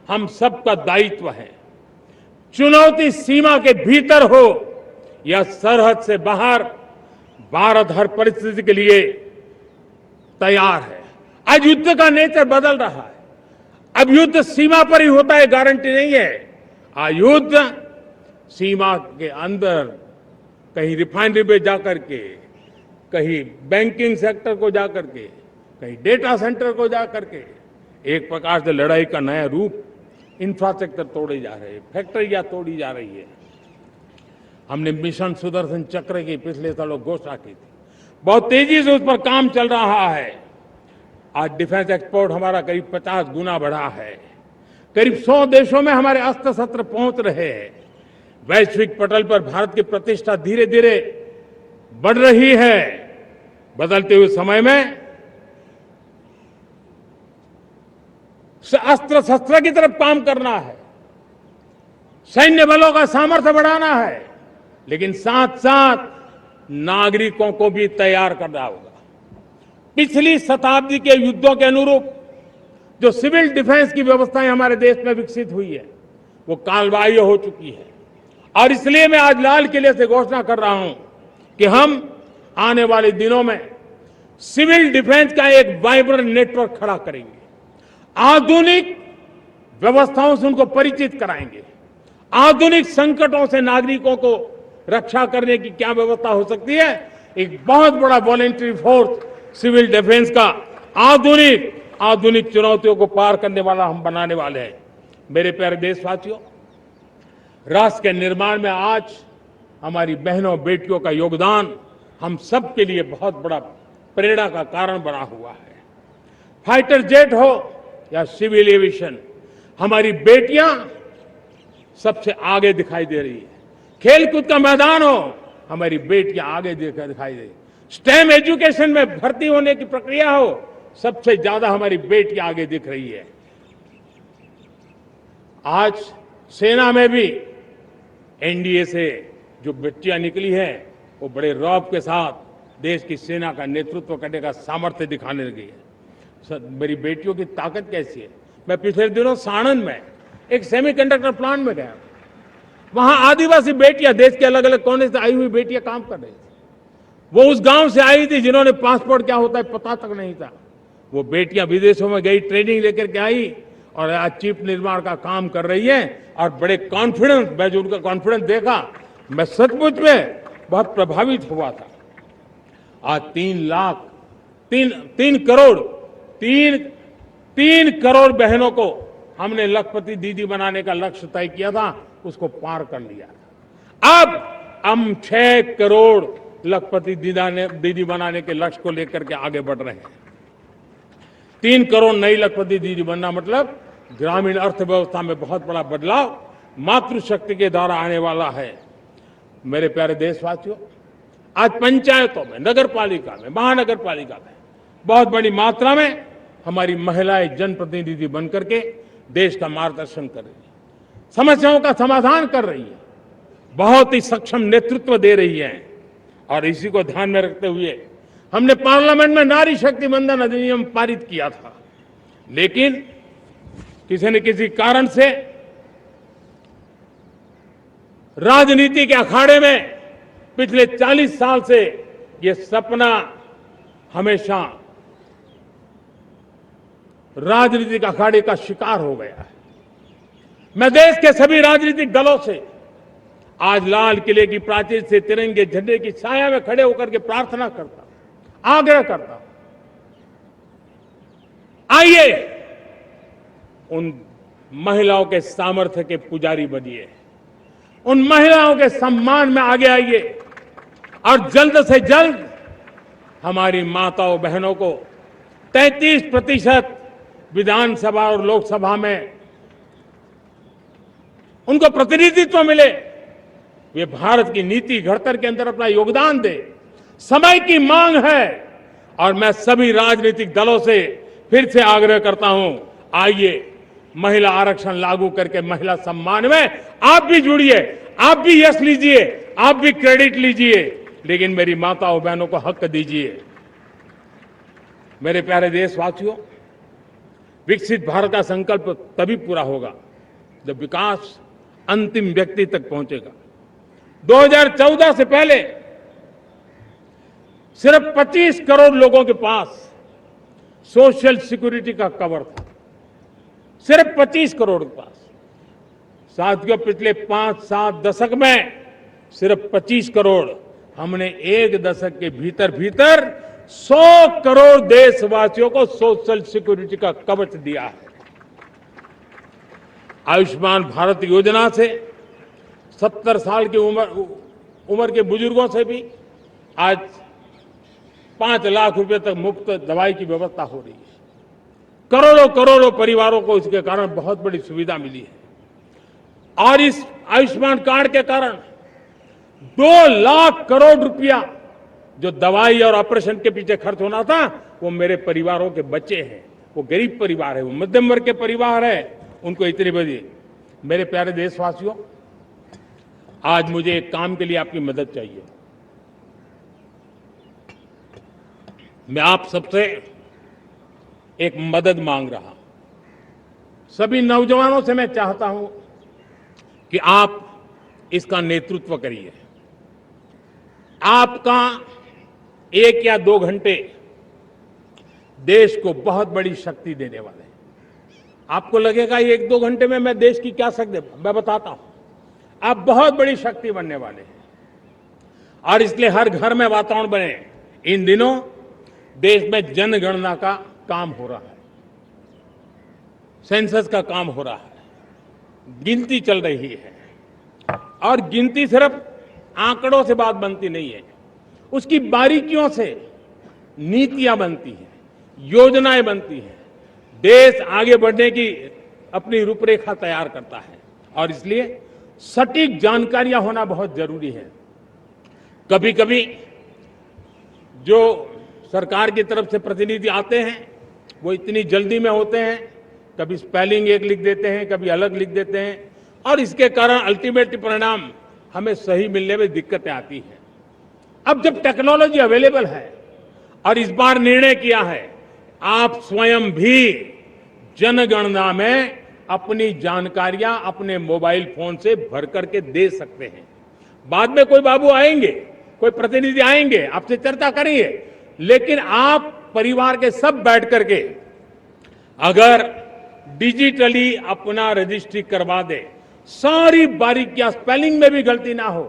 हम सबका दायित्व है। चुनौती सीमा के भीतर हो या सरहद से बाहर, भारत हर परिस्थिति के लिए तैयार है। आज युद्ध का नेचर बदल रहा है। अब युद्ध सीमा पर ही होता है, गारंटी नहीं है। आज युद्ध सीमा के अंदर, कहीं रिफाइनरी पे जाकर के, कहीं बैंकिंग सेक्टर को जाकर के, कहीं डेटा सेंटर को जाकर के, एक प्रकार से लड़ाई का नया रूप, इंफ्रास्ट्रक्चर तोड़े जा रहे हैं, फैक्ट्रियां तोड़ी जा रही है। हमने मिशन सुदर्शन चक्र की पिछले सालों घोषणा की थी, बहुत तेजी से उस पर काम चल रहा है। आज डिफेंस एक्सपोर्ट हमारा करीब 50 गुना बढ़ा है। करीब 100 देशों में हमारे अस्त्र शस्त्र पहुंच रहे हैं। वैश्विक पटल पर भारत की प्रतिष्ठा धीरे धीरे बढ़ रही है। बदलते हुए समय में अस्त्र शस्त्र की तरफ काम करना है, सैन्य बलों का सामर्थ्य बढ़ाना है, लेकिन साथ साथ नागरिकों को भी तैयार करना होगा। पिछली शताब्दी के युद्धों के अनुरूप जो सिविल डिफेंस की व्यवस्थाएं हमारे देश में विकसित हुई है वो कालबाह्य हो चुकी है। और इसलिए मैं आज लाल किले से घोषणा कर रहा हूं कि हम आने वाले दिनों में सिविल डिफेंस का एक वाइब्रेंट नेटवर्क खड़ा करेंगे, आधुनिक व्यवस्थाओं से उनको परिचित कराएंगे, आधुनिक संकटों से नागरिकों को रक्षा करने की क्या व्यवस्था हो सकती है। एक बहुत बड़ा वॉलेंटरी फोर्स सिविल डिफेंस का आधुनिक चुनौतियों को पार करने वाला हम बनाने वाले हैं। मेरे प्यारे देशवासियों, राष्ट्र के निर्माण में आज हमारी बहनों बेटियों का योगदान हम सब के लिए बहुत बड़ा प्रेरणा का कारण बना हुआ है। फाइटर जेट हो या सिविल एविएशन, हमारी बेटियां सबसे आगे दिखाई दे रही है। खेलकूद का मैदान हो, हमारी बेटियां आगे दिखाई दे रही है। स्टेम एजुकेशन में भर्ती होने की प्रक्रिया हो, सबसे ज्यादा हमारी बेटियां आगे दिख रही है। आज सेना में भी एनडीए से जो बेटियां निकली हैं वो बड़े रौब के साथ देश की सेना का नेतृत्व करने का सामर्थ्य दिखाने लगी है। मेरी बेटियों की ताकत कैसी है। मैं पिछले दिनों साणंद में एक सेमीकंडक्टर प्लांट में गया, वहां आदिवासी बेटियां, देश के अलग अलग कोने से आई हुई बेटियां काम कर रही थी। वो उस गांव से आई थी जिन्होंने पासपोर्ट क्या होता है पता तक नहीं था। वो बेटियां विदेशों में गई, ट्रेनिंग लेकर के आई और आज चिप निर्माण का काम कर रही है और बड़े कॉन्फिडेंस, मैं जो उनका कॉन्फिडेंस देखा, मैं सचमुच में बहुत प्रभावित हुआ था। आज 3 करोड़ बहनों को हमने लखपति दीदी बनाने का लक्ष्य तय किया था, उसको पार कर लिया। अब हम 6 करोड़ लखपति दीदी बनाने के लक्ष्य को लेकर के आगे बढ़ रहे हैं। 3 करोड़ नई लखपति दीदी बनना मतलब ग्रामीण अर्थव्यवस्था में बहुत बड़ा बदलाव मातृशक्ति के द्वारा आने वाला है। मेरे प्यारे देशवासियों, आज पंचायतों में, नगर पालिका में, महानगर पालिका में बहुत बड़ी मात्रा में हमारी महिलाएं जनप्रतिनिधि बनकर के देश का मार्गदर्शन कर रही है, समस्याओं का समाधान कर रही है, बहुत ही सक्षम नेतृत्व दे रही है। और इसी को ध्यान में रखते हुए हमने पार्लियामेंट में नारी शक्ति वंदन अधिनियम पारित किया था, लेकिन किसी न किसी कारण से राजनीति के अखाड़े में पिछले 40 साल से ये सपना हमेशा राजनीतिक अखाड़े का शिकार हो गया है। मैं देश के सभी राजनीतिक दलों से आज लाल किले की प्राचीर से तिरंगे झंडे की छाया में खड़े होकर के प्रार्थना करता हूं, आग्रह करता हूं, आइए उन महिलाओं के सामर्थ्य के पुजारी बनिए, उन महिलाओं के सम्मान में आगे आइए और जल्द से जल्द हमारी माताओं बहनों को 33% विधानसभा और लोकसभा में उनको प्रतिनिधित्व मिले। वे भारत की नीति घड़तर के अंदर अपना योगदान दे, समय की मांग है। और मैं सभी राजनीतिक दलों से फिर से आग्रह करता हूं, आइए महिला आरक्षण लागू करके महिला सम्मान में आप भी जुड़िए, आप भी यश लीजिए, आप भी क्रेडिट लीजिए, लेकिन मेरी माताओं बहनों को हक दीजिए। मेरे प्यारे देशवासियों, विकसित भारत का संकल्प तभी पूरा होगा जब विकास अंतिम व्यक्ति तक पहुंचेगा। 2014 से पहले सिर्फ 25 करोड़ लोगों के पास सोशल सिक्योरिटी का कवर था, सिर्फ 25 करोड़ के पास। साथियों, पिछले 5-7 दशक में सिर्फ 25 करोड़, हमने एक दशक के भीतर 100 करोड़ देशवासियों को सोशल सिक्योरिटी का कवच दिया है। आयुष्मान भारत योजना से 70 साल की उम्र के बुजुर्गों से भी आज 5 लाख रुपए तक मुफ्त दवाई की व्यवस्था हो रही है। करोड़ों करोड़ों परिवारों को इसके कारण बहुत बड़ी सुविधा मिली है। और इस आयुष्मान कार्ड के कारण 2 लाख करोड़ रुपया जो दवाई और ऑपरेशन के पीछे खर्च होना था, वो मेरे परिवारों के बच्चे हैं। वो गरीब परिवार है, वो मध्यम वर्ग के परिवार है, उनको इतनी बड़ी। मेरे प्यारे देशवासियों, आज मुझे एक काम के लिए आपकी मदद चाहिए। मैं आप सबसे एक मदद मांग रहा हूं। सभी नौजवानों से मैं चाहता हूं कि आप इसका नेतृत्व करिए। आपका 1 या 2 घंटे देश को बहुत बड़ी शक्ति देने वाले हैं। आपको लगेगा 1-2 घंटे में मैं देश की क्या शक्ति, मैं बताता हूं, आप बहुत बड़ी शक्ति बनने वाले हैं। और इसलिए हर घर में वातावरण बने। इन दिनों देश में जनगणना का काम हो रहा है, सेंसस का काम हो रहा है, गिनती चल रही है। और गिनती सिर्फ आंकड़ों से बात बनती नहीं है, उसकी बारीकियों से नीतियां बनती हैं, योजनाएं बनती हैं। देश आगे बढ़ने की अपनी रूपरेखा तैयार करता है और इसलिए सटीक जानकारियां होना बहुत जरूरी है। कभी कभी जो सरकार की तरफ से प्रतिनिधि आते हैं वो इतनी जल्दी में होते हैं, कभी स्पेलिंग एक लिख देते हैं, कभी अलग लिख देते हैं, और इसके कारण अल्टीमेट परिणाम हमें सही मिलने में दिक्कतें आती हैं। अब जब टेक्नोलॉजी अवेलेबल है और इस बार निर्णय किया है, आप स्वयं भी जनगणना में अपनी जानकारियां अपने मोबाइल फोन से भर करके दे सकते हैं। बाद में कोई बाबू आएंगे, कोई प्रतिनिधि आएंगे, आपसे चर्चा करेंगे, लेकिन आप परिवार के सब बैठ करके अगर डिजिटली अपना रजिस्ट्री करवा दे, सारी बारीकियां, स्पेलिंग में भी गलती ना हो,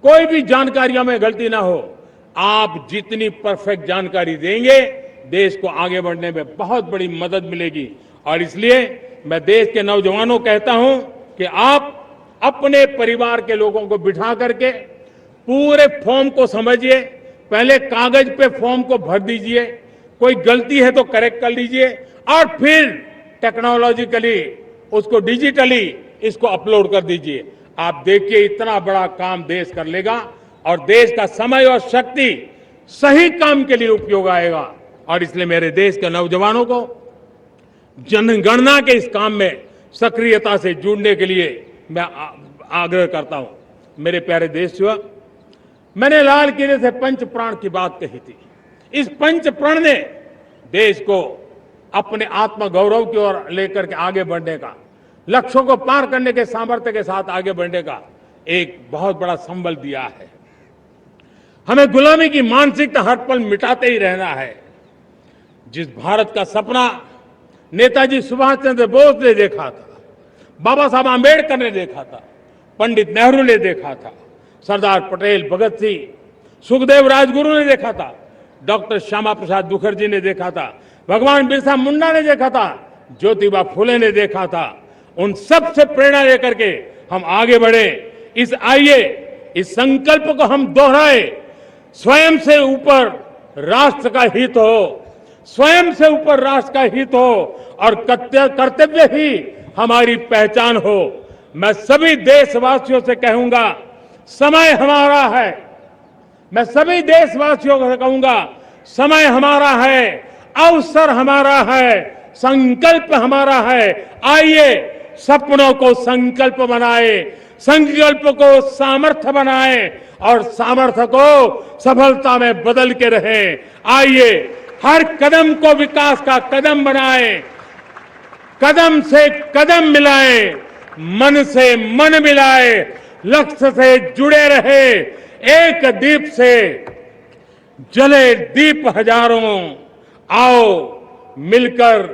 कोई भी जानकारियों में गलती ना हो, आप जितनी परफेक्ट जानकारी देंगे देश को आगे बढ़ने में बहुत बड़ी मदद मिलेगी। और इसलिए मैं देश के नौजवानों को कहता हूं कि आप अपने परिवार के लोगों को बिठा करके पूरे फॉर्म को समझिए। पहले कागज पे फॉर्म को भर दीजिए, कोई गलती है तो करेक्ट कर लीजिए, और फिर टेक्नोलॉजिकली उसको डिजिटली इसको अपलोड कर दीजिए। आप देखिए इतना बड़ा काम देश कर लेगा और देश का समय और शक्ति सही काम के लिए उपयोग आएगा। और इसलिए मेरे देश के नौजवानों को जनगणना के इस काम में सक्रियता से जुड़ने के लिए मैं आग्रह करता हूं। मेरे प्यारे देशवासियों, मैंने लाल किले से पंच प्राण की बात कही थी। इस पंच प्राण ने देश को अपने आत्मगौरव की ओर लेकर के आगे बढ़ने का, लक्ष्यों को पार करने के सामर्थ्य के साथ आगे बढ़ने का एक बहुत बड़ा संबल दिया है। हमें गुलामी की मानसिकता हर पल मिटाते ही रहना है। जिस भारत का सपना नेताजी सुभाष चंद्र बोस ने देखा था, बाबा साहब आंबेडकर ने देखा था, पंडित नेहरू ने देखा था, सरदार पटेल, भगत सिंह, सुखदेव राजगुरु ने देखा था, डॉक्टर श्यामा प्रसाद मुखर्जी ने देखा था, भगवान बिरसा मुंडा ने देखा था, ज्योतिबा फुले ने देखा था, उन सब से प्रेरणा लेकर के हम आगे बढ़े। आइए इस संकल्प को हम दोहराए, स्वयं से ऊपर राष्ट्र का हित हो, स्वयं से ऊपर राष्ट्र का हित हो और कर्तव्य ही हमारी पहचान हो। मैं सभी देशवासियों से कहूंगा, समय हमारा है। मैं सभी देशवासियों को कहूंगा, समय हमारा है, अवसर हमारा है, संकल्प हमारा है। आइए सपनों को संकल्प बनाए, संकल्प को सामर्थ्य बनाए और सामर्थ्य को सफलता में बदल के रहे। आइए हर कदम को विकास का कदम बनाए, कदम से कदम मिलाए, मन से मन मिलाए, लक्ष्य से जुड़े रहे। एक दीप से जले दीप हजारों, आओ मिलकर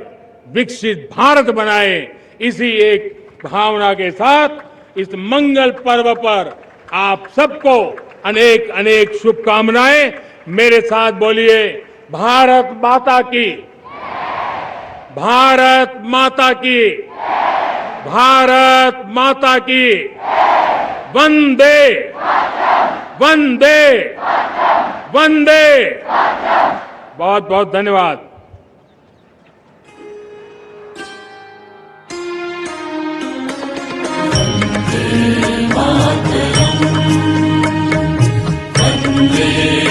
विकसित भारत बनाए। इसी एक भावना के साथ इस मंगल पर्व पर आप सबको अनेक अनेक शुभकामनाएं। मेरे साथ बोलिए, भारत माता की, भारत माता की, भारत माता की, वंदे वंदे वंदे। बहुत बहुत धन्यवाद। वन्दे